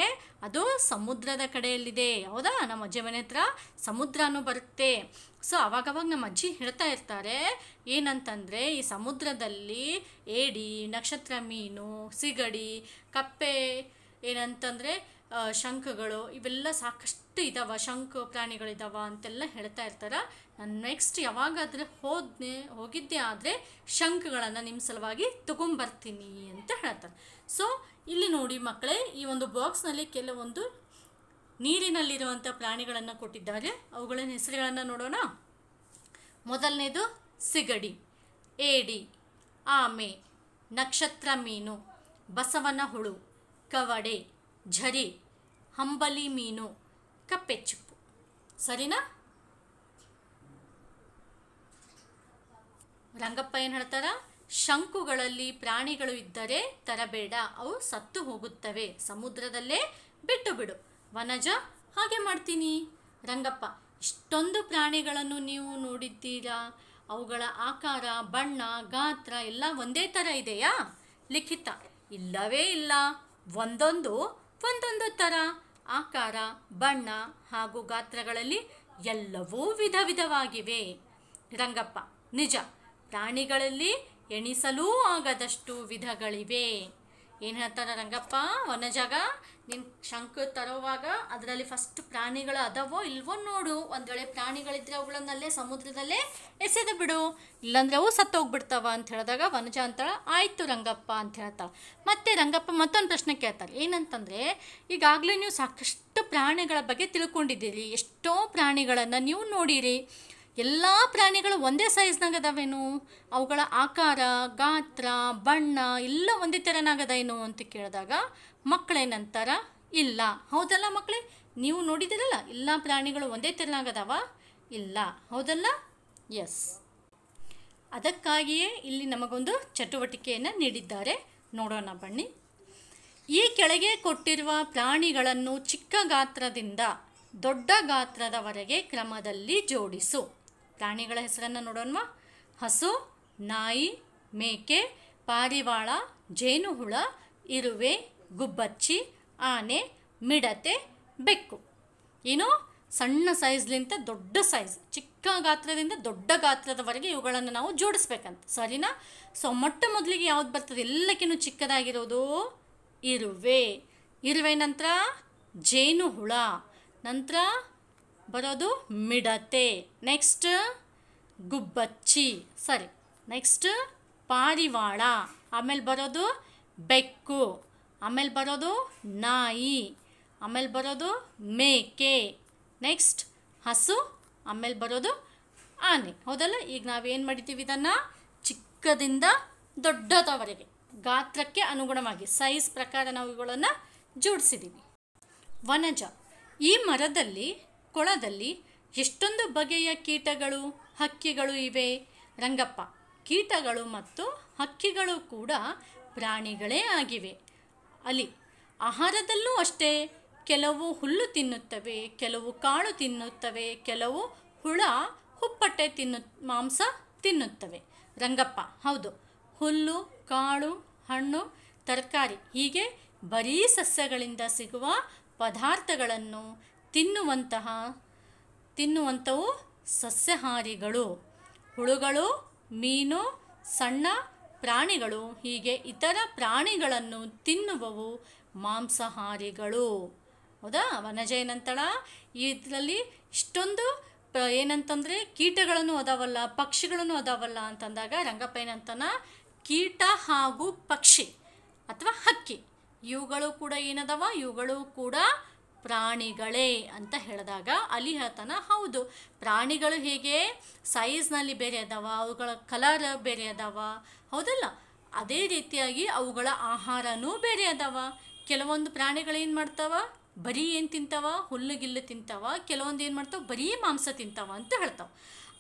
ಅದು ಸಮುದ್ರದ ಕಡೆಯಲ್ಲಿದೆ. ಹೌದಾ, ನಮ್ಮ ಅಜ್ಜಿ ಮನೆ ಹತ್ರ ಸಮುದ್ರನೂ ಬರುತ್ತೆ. ಸೊ ಅವಾಗವಾಗ ನಮ್ಮ ಅಜ್ಜಿ ಹೇಳ್ತಾ ಇರ್ತಾರೆ ಏನಂತಂದರೆ, ಈ ಸಮುದ್ರದಲ್ಲಿ ಏಡಿ, ನಕ್ಷತ್ರ ಮೀನು, ಸಿಗಡಿ, ಕಪ್ಪೆ ಏನಂತಂದರೆ ಶಂಖಗಳು ಇವೆಲ್ಲ ಸಾಕಷ್ಟು ಇದ್ದಾವೆ, ಶಂಖ ಪ್ರಾಣಿಗಳಿದ್ದಾವ ಅಂತೆಲ್ಲ ಹೇಳ್ತಾ ಇರ್ತಾರೆ. ನಾನು ನೆಕ್ಸ್ಟ್ ಯಾವಾಗಾದರೆ ಹೋಗಿದ್ದೆ ಆದರೆ ಶಂಖಗಳನ್ನು ನಿಮ್ಮ ಸಲುವಾಗಿ ತೊಗೊಂಬರ್ತೀನಿ ಅಂತ ಹೇಳ್ತಾರೆ. ಸೊ ಇಲ್ಲಿ ನೋಡಿ ಮಕ್ಕಳೇ, ಈ ಒಂದು ಬಾಕ್ಸ್ನಲ್ಲಿ ಕೆಲವೊಂದು ನೀರಿನಲ್ಲಿರುವಂಥ ಪ್ರಾಣಿಗಳನ್ನು ಕೊಟ್ಟಿದ್ದಾರೆ. ಅವುಗಳ ಹೆಸರುಗಳನ್ನು ನೋಡೋಣ. ಮೊದಲನೇದು ಸಿಗಡಿ, ಏಡಿ, ಆಮೆ, ನಕ್ಷತ್ರ ಮೀನು, ಬಸವನ ಹುಳು, ಕವಡೆ, ಝರಿ, ಹಂಬಲಿ ಮೀನು, ಕಪ್ಪೆಚಿಪ್ಪು. ಸರಿನಾ? ರಂಗಪ್ಪ ಏನು ಹೇಳ್ತಾರ, ಶಂಕುಗಳಲ್ಲಿ ಪ್ರಾಣಿಗಳು ಇದ್ದರೆ ತರಬೇಡ, ಅವು ಸತ್ತು ಹೋಗುತ್ತವೆ, ಸಮುದ್ರದಲ್ಲೇ ಬಿಟ್ಟು ಬಿಡು. ವನಜ, ಹಾಗೆ ಮಾಡ್ತೀನಿ. ರಂಗಪ್ಪ, ಇಷ್ಟೊಂದು ಪ್ರಾಣಿಗಳನ್ನು ನೀವು ನೋಡಿದ್ದೀರಾ, ಅವುಗಳ ಆಕಾರ, ಬಣ್ಣ, ಗಾತ್ರ ಎಲ್ಲ ಒಂದೇ ಥರ ಇದೆಯಾ? ಲಿಖಿತ, ಇಲ್ಲವೇ ಇಲ್ಲ, ಒಂದೊಂದು ಥರ, ಆಕಾರ, ಬಣ್ಣ ಹಾಗೂ ಗಾತ್ರಗಳಲ್ಲಿ ಎಲ್ಲವೂ ವಿಧ ವಿಧವಾಗಿವೆ. ರಂಗಪ್ಪ, ನಿಜ, ಪ್ರಾಣಿಗಳಲ್ಲಿ ಎಣಿಸಲೂ ಆಗದಷ್ಟು ವಿಧಗಳಿವೆ. ಏನು ಹೇಳ್ತಾರೆ ರಂಗಪ್ಪ, ವನಜಾಗ ನಿನ್ನ ಶಂಕು ತರುವಾಗ ಅದರಲ್ಲಿ ಫಸ್ಟ್ ಪ್ರಾಣಿಗಳು ಅದವೋ ಇಲ್ವೋ ನೋಡು, ಒಂದು ವೇಳೆ ಪ್ರಾಣಿಗಳಿದ್ರೆ ಅವುಗಳನ್ನಲ್ಲೇ ಸಮುದ್ರದಲ್ಲೇ ಎಸೆದು ಬಿಡು, ಇಲ್ಲಾಂದ್ರೆ ಅವು ಸತ್ತೋಗ್ಬಿಡ್ತಾವ ಅಂತ ಹೇಳಿದಾಗ ವನಜ ಅಂತಾಳೆ, ಆಯಿತು ರಂಗಪ್ಪ ಅಂತ ಹೇಳ್ತಾಳೆ. ಮತ್ತು ರಂಗಪ್ಪ ಮತ್ತೊಂದು ಪ್ರಶ್ನೆ ಕೇಳ್ತಾರೆ, ಏನಂತಂದರೆ, ಈಗಾಗಲೇ ನೀವು ಸಾಕಷ್ಟು ಪ್ರಾಣಿಗಳ ಬಗ್ಗೆ ತಿಳ್ಕೊಂಡಿದ್ದೀರಿ, ಎಷ್ಟೋ ಪ್ರಾಣಿಗಳನ್ನು ನೀವು ನೋಡಿರಿ, ಎಲ್ಲ ಪ್ರಾಣಿಗಳು ಒಂದೇ ಸೈಜ್ನಾಗ ಅದಾವೇನು, ಅವುಗಳ ಆಕಾರ, ಗಾತ್ರ, ಬಣ್ಣ ಎಲ್ಲ ಒಂದೇ ಥರನಾಗದೇನು ಅಂತ ಕೇಳಿದಾಗ ಮಕ್ಕಳೇನಂತಾರ, ಇಲ್ಲ. ಹೌದಲ್ಲ ಮಕ್ಕಳೇ, ನೀವು ನೋಡಿದಿರಲ್ಲ ಎಲ್ಲ ಪ್ರಾಣಿಗಳು ಒಂದೇ ಥರನಾಗದಾವ? ಇಲ್ಲ, ಹೌದಲ್ಲ? ಎಸ್. ಅದಕ್ಕಾಗಿಯೇ ಇಲ್ಲಿ ನಮಗೊಂದು ಚಟುವಟಿಕೆಯನ್ನು ನೀಡಿದ್ದಾರೆ, ನೋಡೋಣ ಬನ್ನಿ. ಈ ಕೆಳಗೆ ಕೊಟ್ಟಿರುವ ಪ್ರಾಣಿಗಳನ್ನು ಚಿಕ್ಕ ಗಾತ್ರದಿಂದ ದೊಡ್ಡ ಗಾತ್ರದವರೆಗೆ ಕ್ರಮದಲ್ಲಿ ಜೋಡಿಸು. ಪ್ರಾಣಿಗಳ ಹೆಸರನ್ನು ನೋಡೋಣ. ಹಸು, ನಾಯಿ, ಮೇಕೆ, ಪಾರಿವಾಳ, ಜೇನುಹುಳ, ಇರುವೆ, ಗುಬ್ಬಚ್ಚಿ, ಆನೆ, ಮಿಡತೆ, ಬೆಕ್ಕು. ಏನು, ಸಣ್ಣ ಸೈಜ್ಲಿಂದ ದೊಡ್ಡ ಸೈಜ್, ಚಿಕ್ಕ ಗಾತ್ರದಿಂದ ದೊಡ್ಡ ಗಾತ್ರದವರೆಗೆ ಇವುಗಳನ್ನು ನಾವು ಜೋಡಿಸ್ಬೇಕಂತ. ಸರಿನಾ? ಸೊ ಮೊಟ್ಟ ಮೊದಲಿಗೆ ಯಾವ್ದು ಬರ್ತದೆ, ಎಲ್ಲಕ್ಕಿಂತ ಚಿಕ್ಕದಾಗಿರೋದು ಇರುವೆ. ಇರುವೆ ನಂತರ ಜೇನುಹುಳ, ನಂತರ ಬರೋದು ಮಿಡತೆ, ನೆಕ್ಸ್ಟ್ ಗುಬ್ಬಚ್ಚಿ, ಸರಿ, ನೆಕ್ಸ್ಟ್ ಪಾರಿವಾಳ, ಆಮೇಲೆ ಬರೋದು ಬೆಕ್ಕು, ಆಮೇಲೆ ಬರೋದು ನಾಯಿ, ಆಮೇಲೆ ಬರೋದು ಮೇಕೆ, ನೆಕ್ಸ್ಟ್ ಹಸು, ಆಮೇಲೆ ಬರೋದು ಆನೆ. ಹೌದಲ್ಲ? ಈಗ ನಾವೇನು ಮಾಡಿದ್ದೀವಿ, ಇದನ್ನು ಚಿಕ್ಕದಿಂದ ದೊಡ್ಡದವರೆಗೆ ಗಾತ್ರಕ್ಕೆ ಅನುಗುಣವಾಗಿ ಸೈಜ್ ಪ್ರಕಾರ ನಾವು ಇವುಗಳನ್ನು ಜೋಡಿಸಿದ್ದೀವಿ. ವನಜ, ಈ ಮರದಲ್ಲಿ ಕೊಳದಲ್ಲಿ ಎಷ್ಟೊಂದು ಬಗೆಯ ಕೀಟಗಳು ಹಕ್ಕಿಗಳು ಇವೆ ರಂಗಪ್ಪ. ಕೀಟಗಳು ಮತ್ತು ಹಕ್ಕಿಗಳು ಕೂಡ ಪ್ರಾಣಿಗಳೇ ಆಗಿವೆ. ಅಲ್ಲಿ ಆಹಾರದಲ್ಲೂ ಅಷ್ಟೇ, ಕೆಲವು ಹುಲ್ಲು ತಿನ್ನುತ್ತವೆ, ಕೆಲವು ಕಾಳು ತಿನ್ನುತ್ತವೆ, ಕೆಲವು ಹುಳ ಹುಪ್ಪಟ್ಟೆ ಮಾಂಸ ತಿನ್ನುತ್ತವೆ ರಂಗಪ್ಪ. ಹೌದು, ಹುಲ್ಲು, ಕಾಳು, ಹಣ್ಣು, ತರಕಾರಿ ಹೀಗೆ ಬರೀ ಸಸ್ಯಗಳಿಂದ ಸಿಗುವ ಪದಾರ್ಥಗಳನ್ನು ತಿನ್ನುವಂಥವು ಸಸ್ಯಾಹಾರಿಗಳು. ಹುಳುಗಳು, ಮೀನು, ಸಣ್ಣ ಪ್ರಾಣಿಗಳು ಹೀಗೆ ಇತರ ಪ್ರಾಣಿಗಳನ್ನು ತಿನ್ನುವವು ಮಾಂಸಾಹಾರಿಗಳು. ಹೌದಾ ವನಜ ಏನಂತಳ, ಇದರಲ್ಲಿ ಇಷ್ಟೊಂದು ಏನಂತಂದರೆ ಕೀಟಗಳನ್ನು ಅದಾವಲ್ಲ, ಪಕ್ಷಿಗಳನ್ನು ಅದಾವಲ್ಲ ಅಂತಂದಾಗ ರಂಗಪ್ಪ ಏನಂತಾನ, ಕೀಟ ಹಾಗೂ ಪಕ್ಷಿ ಅಥವಾ ಹಕ್ಕಿ ಇವುಗಳು ಕೂಡ ಏನದವ, ಇವುಗಳು ಕೂಡ ಪ್ರಾಣಿಗಳೇ ಅಂತ ಹೇಳಿದಾಗ ಅಲ್ಲಿ ಹೇಳ್ತಾನ, ಹೌದು ಪ್ರಾಣಿಗಳು ಹೇಗೆ ಸೈಜ್ನಲ್ಲಿ ಬೇರೆ ಅದಾವ, ಅವುಗಳ ಕಲರ್ ಬೇರೆ ಅದಾವ, ಹೌದಲ್ಲ, ಅದೇ ರೀತಿಯಾಗಿ ಅವುಗಳ ಆಹಾರನೂ ಬೇರೆ ಅದಾವ. ಕೆಲವೊಂದು ಪ್ರಾಣಿಗಳು ಏನು ಮಾಡ್ತಾವ, ಬರೀ ಏನು ತಿಂತಾವ, ಹುಲ್ಲುಗಿಲ್ಲು ತಿಂತಾವ, ಕೆಲವೊಂದು ಏನು ಮಾಡ್ತಾವ, ಬರೀ ಮಾಂಸ ತಿಂತಾವ ಅಂತ ಹೇಳ್ತಾವ.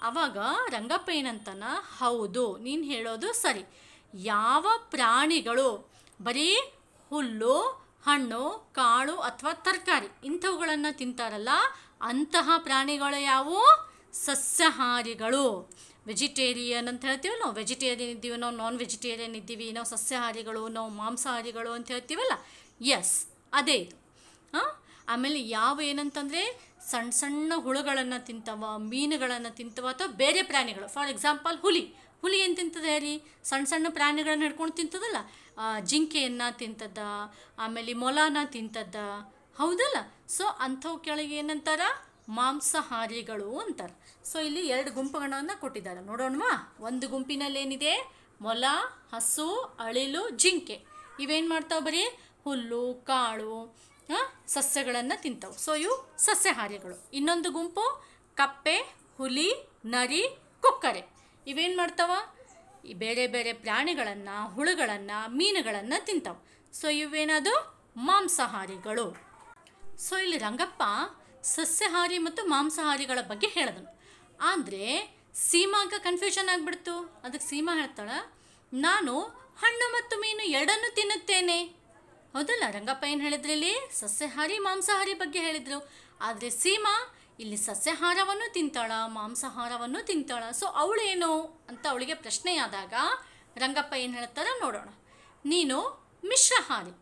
ಆವಾಗ ರಂಗಪ್ಪ ಏನಂತಾನ, ಹೌದು ನೀನು ಹೇಳೋದು ಸರಿ. ಯಾವ ಪ್ರಾಣಿಗಳು ಬರೀ ಹುಲ್ಲು, ಹಣ್ಣು, ಕಾಳು ಅಥವಾ ತರಕಾರಿ ಇಂಥವುಗಳನ್ನು ತಿಂತಾರಲ್ಲ, ಅಂತಹ ಪ್ರಾಣಿಗಳು ಯಾವುವು, ಸಸ್ಯಾಹಾರಿಗಳು. ವೆಜಿಟೇರಿಯನ್ ಅಂತ ಹೇಳ್ತೀವಲ್ಲ, ನಾವು ವೆಜಿಟೇರಿಯನ್ ಇದ್ದೀವಿ, ನಾವು ನಾನ್ ವೆಜಿಟೇರಿಯನ್ ಇದ್ದೀವಿ, ನಾವು ಸಸ್ಯಾಹಾರಿಗಳು, ನಾವು ಮಾಂಸಾಹಾರಿಗಳು ಅಂತ ಹೇಳ್ತೀವಲ್ಲ, ಎಸ್ ಅದೇ ಇದು. ಆಮೇಲೆ ಯಾವ ಏನಂತಂದರೆ ಸಣ್ಣ ಸಣ್ಣ ಹುಳುಗಳನ್ನು ತಿಂತವ, ಮೀನುಗಳನ್ನು ತಿಂತವ, ಅಥವಾ ಬೇರೆ ಪ್ರಾಣಿಗಳು. ಫಾರ್ ಎಕ್ಸಾಂಪಲ್ ಹುಲಿ ಏನು ತಿಂತದೆ ರೀ, ಸಣ್ಣ ಸಣ್ಣ ಪ್ರಾಣಿಗಳನ್ನ ಹಿಡ್ಕೊಂಡು ತಿಂತದಲ್ಲ, ಜಿಂಕೆಯನ್ನು ತಿಂತದ, ಆಮೇಲೆ ಮೊಲನ ತಿಂತದ, ಹೌದಲ್ಲ. ಸೊ ಅಂಥವು ಕೆಳಗೆ ಏನಂತಾರ, ಮಾಂಸಾಹಾರಿಗಳು ಅಂತಾರೆ. ಸೊ ಇಲ್ಲಿ 2 ಗುಂಪುಗಳನ್ನು ಕೊಟ್ಟಿದ್ದಾರೆ, ನೋಡೋಣವಾ. ಒಂದು ಗುಂಪಿನಲ್ಲಿ ಏನಿದೆ, ಮೊಲ, ಹಸು, ಅಳಿಲು, ಜಿಂಕೆ ಇವೇನು ಮಾಡ್ತಾವೆ, ಬರೀ ಹುಲ್ಲು, ಕಾಳು, ಸಸ್ಯಗಳನ್ನು ತಿಂತಾವೆ. ಸೊ ಇವು ಸಸ್ಯಾಹಾರಿಗಳು. ಇನ್ನೊಂದು ಗುಂಪು ಕಪ್ಪೆ, ಹುಲಿ, ನರಿ, ಕೊಕ್ಕರೆ ಇವೇನು ಮಾಡ್ತಾವ, ಈ ಬೇರೆ ಬೇರೆ ಪ್ರಾಣಿಗಳನ್ನು, ಹುಳುಗಳನ್ನು, ಮೀನುಗಳನ್ನು ತಿಂತಾವೆ. ಸೊ ಇವೇನದು ಮಾಂಸಾಹಾರಿಗಳು. ಸೊ ಇಲ್ಲಿ ರಂಗಪ್ಪ ಸಸ್ಯಾಹಾರಿ ಮತ್ತು ಮಾಂಸಾಹಾರಿಗಳ ಬಗ್ಗೆ ಹೇಳಿದನು. ಆದರೆ ಸೀಮಾಗ ಕನ್ಫ್ಯೂಷನ್ ಆಗಿಬಿಡ್ತು. ಅದಕ್ಕೆ ಸೀಮಾ ಹೇಳ್ತಾಳೆ, ನಾನು ಹಣ್ಣು ಮತ್ತು ಮೀನು ಎರಡನ್ನೂ ತಿನ್ನುತ್ತೇನೆ. ಹೌದಲ್ಲ, ರಂಗಪ್ಪ ಏನು ಹೇಳಿದ್ರು, ಇಲ್ಲಿ ಸಸ್ಯಾಹಾರಿ ಮಾಂಸಾಹಾರಿ ಬಗ್ಗೆ ಹೇಳಿದರು. ಆದರೆ ಸೀಮಾ ಇಲ್ಲಿ ಸಸ್ಯಾಹಾರವನ್ನು ತಿಂತಾಳ, ಮಾಂಸಾಹಾರವನ್ನು ತಿಂತಾಳ. ಸೊ ಅವಳೇನು ಅಂತ ಅವಳಿಗೆ ಪ್ರಶ್ನೆಯಾದಾಗ ರಂಗಪ್ಪ ಏನು ಹೇಳ್ತಾರ ನೋಡೋಣ. ನೀನು ಮಿಶ್ರಾಹಾರಿ.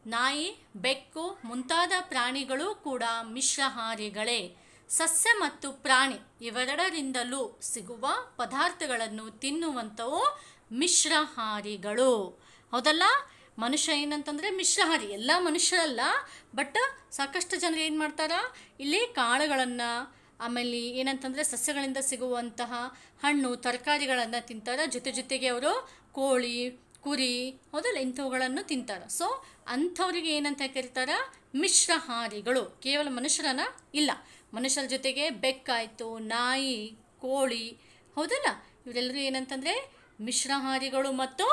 ನಾಯಿ, ಬೆಕ್ಕು ಮುಂತಾದ ಪ್ರಾಣಿಗಳು ಕೂಡ ಮಿಶ್ರಾಹಾರಿಗಳೇ. ಸಸ್ಯ ಮತ್ತು ಪ್ರಾಣಿ ಇವೆರಡರಿಂದಲೂ ಸಿಗುವ ಪದಾರ್ಥಗಳನ್ನು ತಿನ್ನುವಂಥವು ಮಿಶ್ರಾಹಾರಿಗಳು. ಹೌದಲ್ಲ, ಮನುಷ್ಯ ಏನಂತಂದರೆ ಮಿಶ್ರಾಹಾರಿ, ಎಲ್ಲ ಮನುಷ್ಯರಲ್ಲ, ಬಟ್ ಸಾಕಷ್ಟು ಜನರು ಏನು ಮಾಡ್ತಾರ, ಇಲ್ಲಿ ಕಾಳುಗಳನ್ನು, ಆಮೇಲೆ ಏನಂತಂದರೆ ಸಸ್ಯಗಳಿಂದ ಸಿಗುವಂತಹ ಹಣ್ಣು ತರಕಾರಿಗಳನ್ನು ತಿಂತಾರೆ. ಜೊತೆಗೆ ಅವರು ಕೋಳಿ, ಕುರಿ, ಹೌದಲ್ಲ, ಇಂಥವುಗಳನ್ನು ತಿಂತಾರೆ. ಸೊ ಅಂಥವ್ರಿಗೆ ಏನಂತ ಕರೀತಾರೆ, ಮಿಶ್ರಾಹಾರಿಗಳು. ಕೇವಲ ಮನುಷ್ಯರನ್ನ ಇಲ್ಲ, ಮನುಷ್ಯರ ಜೊತೆಗೆ ಬೆಕ್ಕಾಯಿತು, ನಾಯಿ, ಕೋಳಿ, ಹೌದಲ್ಲ, ಇವರೆಲ್ಲರೂ ಏನಂತಂದರೆ ಮಿಶ್ರಾಹಾರಿಗಳು ಮತ್ತು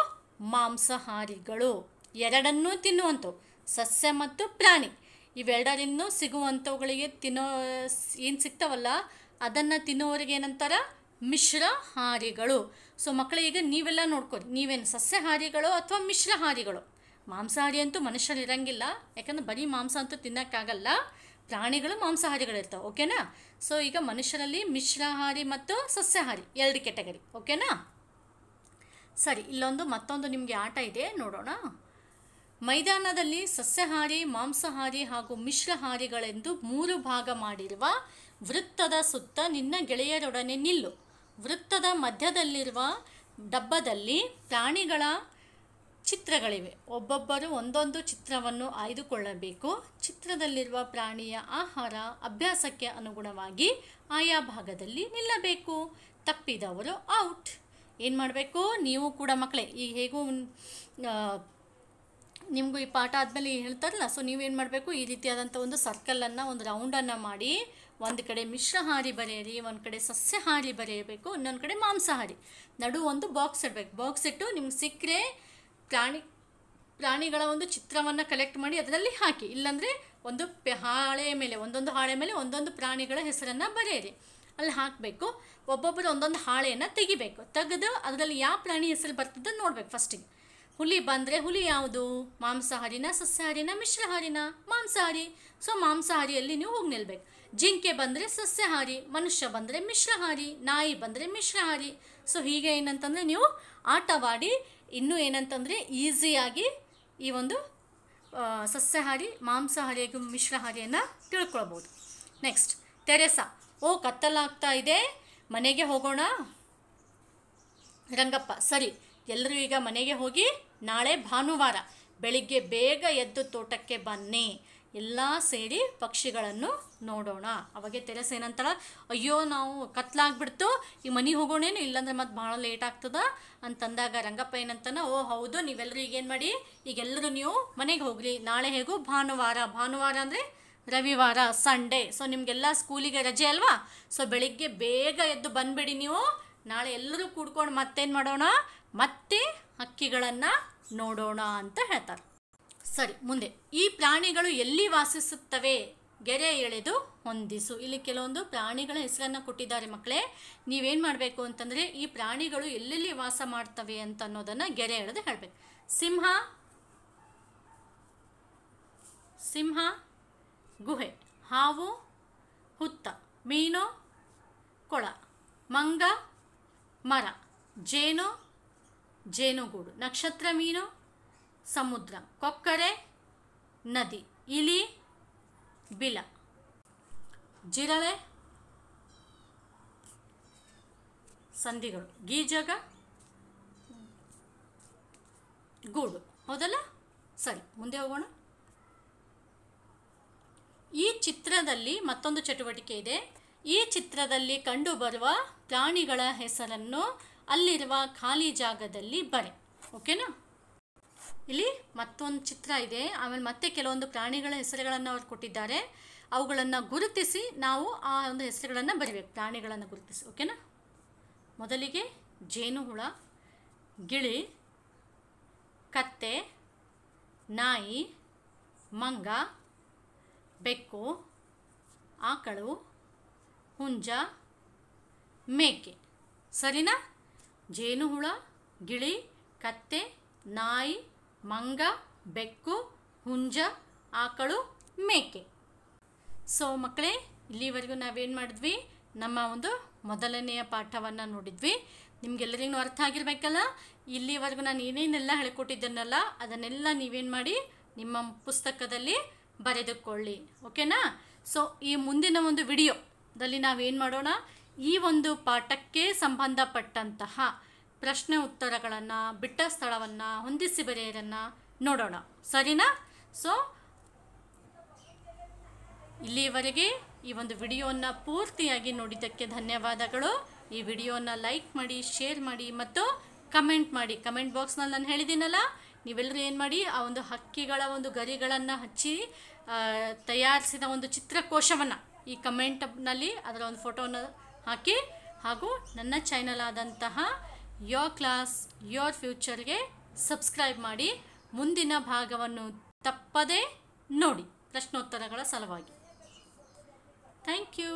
ಮಾಂಸಾಹಾರಿಗಳು. ಎರಡನ್ನೂ ತಿನ್ನುವಂಥವು, ಸಸ್ಯ ಮತ್ತು ಪ್ರಾಣಿ ಇವೆರಡರಿಂದ ಸಿಗುವಂಥವುಗಳಿಗೆ ಏನು ಸಿಗ್ತಾವಲ್ಲ ಅದನ್ನು ತಿನ್ನುವವರಿಗೆ ಏನಂತಾರೆ, ಮಿಶ್ರಾಹಾರಿಗಳು. ಸೊ ಮಕ್ಕಳಿಗೆ ನೀವೆಲ್ಲ ನೋಡ್ಕೊರಿ, ನೀವೇನು ಸಸ್ಯಾಹಾರಿಗಳು ಅಥವಾ ಮಿಶ್ರಾಹಾರಿಗಳು. ಮಾಂಸಾಹಾರಿ ಅಂತೂ ಮನುಷ್ಯರು ಇರಂಗಿಲ್ಲ, ಯಾಕಂದ್ರೆ ಬರೀ ಮಾಂಸ ಅಂತೂ ತಿನ್ನೋಕ್ಕಾಗಲ್ಲ, ಪ್ರಾಣಿಗಳು ಮಾಂಸಾಹಾರಿಗಳಿರ್ತಾವೆ. ಓಕೆನಾ. ಸೊ ಈಗ ಮನುಷ್ಯರಲ್ಲಿ ಮಿಶ್ರಾಹಾರಿ ಮತ್ತು ಸಸ್ಯಾಹಾರಿ 2 ಕೆಟಗರಿ. ಓಕೆನಾ. ಸರಿ, ಮತ್ತೊಂದು ನಿಮಗೆ ಆಟ ಇದೆ, ನೋಡೋಣ. ಮೈದಾನದಲ್ಲಿ ಸಸ್ಯಾಹಾರಿ, ಮಾಂಸಾಹಾರಿ ಹಾಗೂ ಮಿಶ್ರಹಾರಿಗಳೆಂದು 3 ಭಾಗ ಮಾಡಿರುವ ವೃತ್ತದ ಸುತ್ತ ನಿನ್ನ ಗೆಳೆಯರೊಡನೆ ನಿಲ್ಲು. ವೃತ್ತದ ಮಧ್ಯದಲ್ಲಿರುವ ಡಬ್ಬದಲ್ಲಿ ಪ್ರಾಣಿಗಳ ಚಿತ್ರಗಳಿವೆ. ಒಬ್ಬೊಬ್ಬರು ಒಂದೊಂದು ಚಿತ್ರವನ್ನು ಆಯ್ದುಕೊಳ್ಳಬೇಕು. ಚಿತ್ರದಲ್ಲಿರುವ ಪ್ರಾಣಿಯ ಆಹಾರ ಅಭ್ಯಾಸಕ್ಕೆ ಅನುಗುಣವಾಗಿ ಆಯಾ ಭಾಗದಲ್ಲಿ ನಿಲ್ಲಬೇಕು. ತಪ್ಪಿದವರು ಔಟ್. ಏನು ಮಾಡಬೇಕು, ನೀವು ಕೂಡ ಮಕ್ಕಳೇ, ಈಗ ಹೇಗೂ ನಿಮಗೂ ಈ ಪಾಠ ಆದಮೇಲೆ ಹೇಳ್ತಾರಲ್ಲ, ಸೊ ನೀವೇನು ಮಾಡಬೇಕು, ಈ ರೀತಿಯಾದಂಥ ಒಂದು ಸರ್ಕಲನ್ನು, ಒಂದು ರೌಂಡನ್ನು ಮಾಡಿ ಒಂದು ಕಡೆ ಮಿಶ್ರಹಾರಿ ಬರೆಯಿರಿ, ಒಂದು ಕಡೆ ಸಸ್ಯಾಹಾರಿ ಬರೆಯಬೇಕು, ಇನ್ನೊಂದು ಕಡೆ ಮಾಂಸಾಹಾರಿ. ನಡು ಒಂದು ಬಾಕ್ಸ್ ಇಡಬೇಕು. ಬಾಕ್ಸ್ ಇಟ್ಟು ನಿಮ್ಗೆ ಸಿಕ್ಕರೆ ಪ್ರಾಣಿಗಳ ಒಂದು ಚಿತ್ರವನ್ನು ಕಲೆಕ್ಟ್ ಮಾಡಿ ಅದರಲ್ಲಿ ಹಾಕಿ. ಇಲ್ಲಾಂದರೆ ಒಂದು ಹಾಳೆ ಮೇಲೆ ಒಂದೊಂದು ಹಾಳೆ ಮೇಲೆ ಒಂದೊಂದು ಪ್ರಾಣಿಗಳ ಹೆಸರನ್ನು ಬರೆಯಿರಿ. ಅಲ್ಲಿ ಹಾಕಬೇಕು. ಒಬ್ಬೊಬ್ಬರು ಒಂದೊಂದು ಹಾಳೆಯನ್ನು ತೆಗಿಬೇಕು. ತೆಗೆದು ಅದರಲ್ಲಿ ಯಾವ ಪ್ರಾಣಿ ಹೆಸರು ಬರ್ತದೆ ನೋಡ್ಬೇಕು. ಫಸ್ಟಿಗೆ ಹುಲಿ ಬಂದರೆ ಹುಲಿ ಯಾವುದು? ಮಾಂಸಾಹಾರಿನ, ಸಸ್ಯಾಹಾರಿನ, ಮಿಶ್ರಹಾರಿನ? ಮಾಂಸಾಹಾರಿ. ಸೊ ಮಾಂಸಾಹಾರಿಯಲ್ಲಿ ನೀವು ಹೋಗಿ ನಿಲ್ಬೇಕು. ಜಿಂಕೆ ಬಂದರೆ ಸಸ್ಯಾಹಾರಿ, ಮನುಷ್ಯ ಬಂದರೆ ಮಿಶ್ರಹಾರಿ, ನಾಯಿ ಬಂದರೆ ಮಿಶ್ರಹಾರಿ. ಸೊ ಹೀಗೆ ಏನಂತಂದರೆ ನೀವು ಆಟವಾಡಿ ಇನ್ನೂ ಏನಂತಂದರೆ ಈಸಿಯಾಗಿ ಈ ಒಂದು ಸಸ್ಯಾಹಾರಿ, ಮಾಂಸಾಹಾರಿ ಹಾಗೂ ಮಿಶ್ರಹಾರಿಯನ್ನು ತಿಳ್ಕೊಳ್ಬೋದು. Next Theresa. ಓ ಕತ್ತಲಾಗ್ತಾ ಇದೆ, ಮನೆಗೆ ಹೋಗೋಣ. ರಂಗಪ್ಪ ಸರಿ, ಎಲ್ಲರೂ ಈಗ ಮನೆಗೆ ಹೋಗಿ ನಾಳೆ ಭಾನುವಾರ ಬೆಳಿಗ್ಗೆ ಬೇಗ ಎದ್ದು ತೋಟಕ್ಕೆ ಬನ್ನಿ, ಎಲ್ಲ ಸೇರಿ ಪಕ್ಷಿಗಳನ್ನು ನೋಡೋಣ. ಅವಾಗೆ ತೆರೆಸ ಏನಂತಾಳ, ಅಯ್ಯೋ ನಾವು ಕತ್ಲಾಗ್ಬಿಡ್ತು, ಈಗ ಮನೆಗೆ ಹೋಗೋಣೇನು, ಇಲ್ಲಾಂದ್ರೆ ಮತ್ತೆ ಭಾಳ ಲೇಟ್ ಆಗ್ತದ ಅಂತಂದಾಗ ರಂಗಪ್ಪ ಏನಂತಾನ, ಓ ಹೌದು, ನೀವೆಲ್ಲರೂ ಈಗೇನು ಮಾಡಿ, ಈಗೆಲ್ಲರೂ ನೀವು ಮನೆಗೆ ಹೋಗ್ರಿ. ನಾಳೆ ಹೇಗೂ ಭಾನುವಾರ, ಭಾನುವಾರ ಅಂದರೆ ರವಿವಾರ, ಸಂಡೇ. ಸೊ ನಿಮಗೆಲ್ಲ ಸ್ಕೂಲಿಗೆ ರಜೆ ಅಲ್ವಾ? ಸೊ ಬೆಳಿಗ್ಗೆ ಬೇಗ ಎದ್ದು ಬಂದುಬಿಡಿ ನೀವು. ನಾಳೆ ಎಲ್ಲರೂ ಕೂಡ್ಕೊಂಡು ಮತ್ತೇನು ಮಾಡೋಣ, ಮತ್ತೆ ಹಕ್ಕಿಗಳನ್ನು ನೋಡೋಣ ಅಂತ ಹೇಳ್ತಾರೆ. ಸರಿ, ಮುಂದೆ ಈ ಪ್ರಾಣಿಗಳು ಎಲ್ಲಿ ವಾಸಿಸುತ್ತವೆ? ಗೆರೆ ಎಳೆದು ಹೊಂದಿಸು. ಇಲ್ಲಿ ಕೆಲವೊಂದು ಪ್ರಾಣಿಗಳ ಹೆಸರನ್ನು ಕೊಟ್ಟಿದ್ದಾರೆ ಮಕ್ಕಳೇ. ನೀವೇನು ಮಾಡಬೇಕು ಅಂತಂದರೆ ಈ ಪ್ರಾಣಿಗಳು ಎಲ್ಲೆಲ್ಲಿ ವಾಸ ಮಾಡ್ತವೆ ಅಂತ ಅನ್ನೋದನ್ನು ಗೆರೆ ಎಳೆದು ಹೇಳಬೇಕು. ಸಿಂಹ, ಸಿಂಹ ಗುಹೆ. ಹಾವು ಹುತ್ತ. ಮೀನು ಕೊಳ. ಮಂಗ ಮರ. ಜೇನು ಜೇನುಗೂಡು. ನಕ್ಷತ್ರ ಮೀನು ಸಮುದ್ರ. ಕೊಕ್ಕರೆ ನದಿ. ಇಲಿ ಬಿಲ. ಜಿರಳೆ ಸಂಧಿಗಳು. ಗೀಜಗ ಗೂಡು. ಹೌದಲ್ಲ? ಸರಿ, ಮುಂದೆ ಹೋಗೋಣ. ಈ ಚಿತ್ರದಲ್ಲಿ ಮತ್ತೊಂದು ಚಟುವಟಿಕೆ ಇದೆ. ಈ ಚಿತ್ರದಲ್ಲಿ ಕಂಡುಬರುವ ಪ್ರಾಣಿಗಳ ಹೆಸರನ್ನು ಅಲ್ಲಿರುವ ಖಾಲಿ ಜಾಗದಲ್ಲಿ ಬರೆ. ಓಕೆನಾ? ಇಲ್ಲಿ ಮತ್ತೊಂದು ಚಿತ್ರ ಇದೆ, ಆಮೇಲೆ ಮತ್ತೆ ಕೆಲವೊಂದು ಪ್ರಾಣಿಗಳ ಹೆಸರುಗಳನ್ನು ಅವರು ಕೊಟ್ಟಿದ್ದಾರೆ. ಅವುಗಳನ್ನು ಗುರುತಿಸಿ ನಾವು ಆ ಒಂದು ಹೆಸರುಗಳನ್ನು ಬರಿಬೇಕು, ಪ್ರಾಣಿಗಳನ್ನು ಗುರುತಿಸಿ. ಓಕೆನಾ? ಮೊದಲಿಗೆ ಜೇನುಹುಳ, ಗಿಳಿ, ಕತ್ತೆ, ನಾಯಿ, ಮಂಗ, ಬೆಕ್ಕು, ಆಕಳು, ಹುಂಜ, ಮೇಕೆ. ಸರಿನಾ? ಜೇನುಹುಳ, ಗಿಳಿ, ಕತ್ತೆ, ನಾಯಿ, ಮಂಗ, ಬೆಕ್ಕು, ಹುಂಜ, ಆಕಳು, ಮೇಕೆ. ಸೊ ಮಕ್ಕಳೇ, ಇಲ್ಲಿವರೆಗೂ ನಾವೇನು ಮಾಡಿದ್ವಿ, ನಮ್ಮ ಒಂದು ಮೊದಲನೆಯ ಪಾಠವನ್ನು ನೋಡಿದ್ವಿ. ನಿಮಗೆಲ್ಲರಿಗೂ ಅರ್ಥ ಆಗಿರಬೇಕಲ್ಲ. ಇಲ್ಲಿವರೆಗೂ ನಾನು ಏನೇನೆಲ್ಲ ಹೇಳಿಕೊಟ್ಟಿದ್ದೆನಲ್ಲ ಅದನ್ನೆಲ್ಲ ನೀವೇನು ಮಾಡಿ ನಿಮ್ಮ ಪುಸ್ತಕದಲ್ಲಿ ಬರೆದುಕೊಳ್ಳಿ. ಓಕೆನಾ? ಸೊ ಈ ಮುಂದಿನ ಒಂದು ವಿಡಿಯೋದಲ್ಲಿ ನಾವೇನು ಮಾಡೋಣ, ಈ ಒಂದು ಪಾಠಕ್ಕೆ ಸಂಬಂಧಪಟ್ಟಂತಹ ಪ್ರಶ್ನೆ ಉತ್ತರಗಳನ್ನು, ಬಿಟ್ಟ ಸ್ಥಳವನ್ನು, ಹೊಂದಿಸಿ ಬರೆಯೋದನ್ನು ನೋಡೋಣ. ಸರಿನಾ? ಸೊ ಇಲ್ಲಿಯವರೆಗೆ ಈ ಒಂದು ವಿಡಿಯೋವನ್ನು ಪೂರ್ತಿಯಾಗಿ ನೋಡಿದ್ದಕ್ಕೆ ಧನ್ಯವಾದಗಳು. ಈ ವಿಡಿಯೋನ ಲೈಕ್ ಮಾಡಿ, ಶೇರ್ ಮಾಡಿ ಮತ್ತು ಕಮೆಂಟ್ ಮಾಡಿ. ಕಮೆಂಟ್ ಬಾಕ್ಸ್ನಲ್ಲಿ ನಾನು ಹೇಳಿದ್ದೀನಲ್ಲ, ನೀವೆಲ್ಲರೂ ಏನು ಮಾಡಿ, ಆ ಒಂದು ಹಕ್ಕಿಗಳ ಒಂದು ಗರಿಗಳನ್ನು ಹಚ್ಚಿ ತಯಾರಿಸಿದ ಒಂದು ಚಿತ್ರಕೋಶವನ್ನು ಈ ಕಮೆಂಟ್ನಲ್ಲಿ ಅದರ ಒಂದು ಫೋಟೋನ ಹಾಕಿ, ಹಾಗೂ ನನ್ನ ಚಾನಲ್ ಆದಂತಹ ಯೋರ್ ಕ್ಲಾಸ್ ಯೋರ್ ಫ್ಯೂಚರ್ಗೆ ಸಬ್ಸ್ಕ್ರೈಬ್ ಮಾಡಿ ಮುಂದಿನ ಭಾಗವನ್ನು ತಪ್ಪದೇ ನೋಡಿ ಪ್ರಶ್ನೋತ್ತರಗಳ ಸಲುವಾಗಿ. Thank you.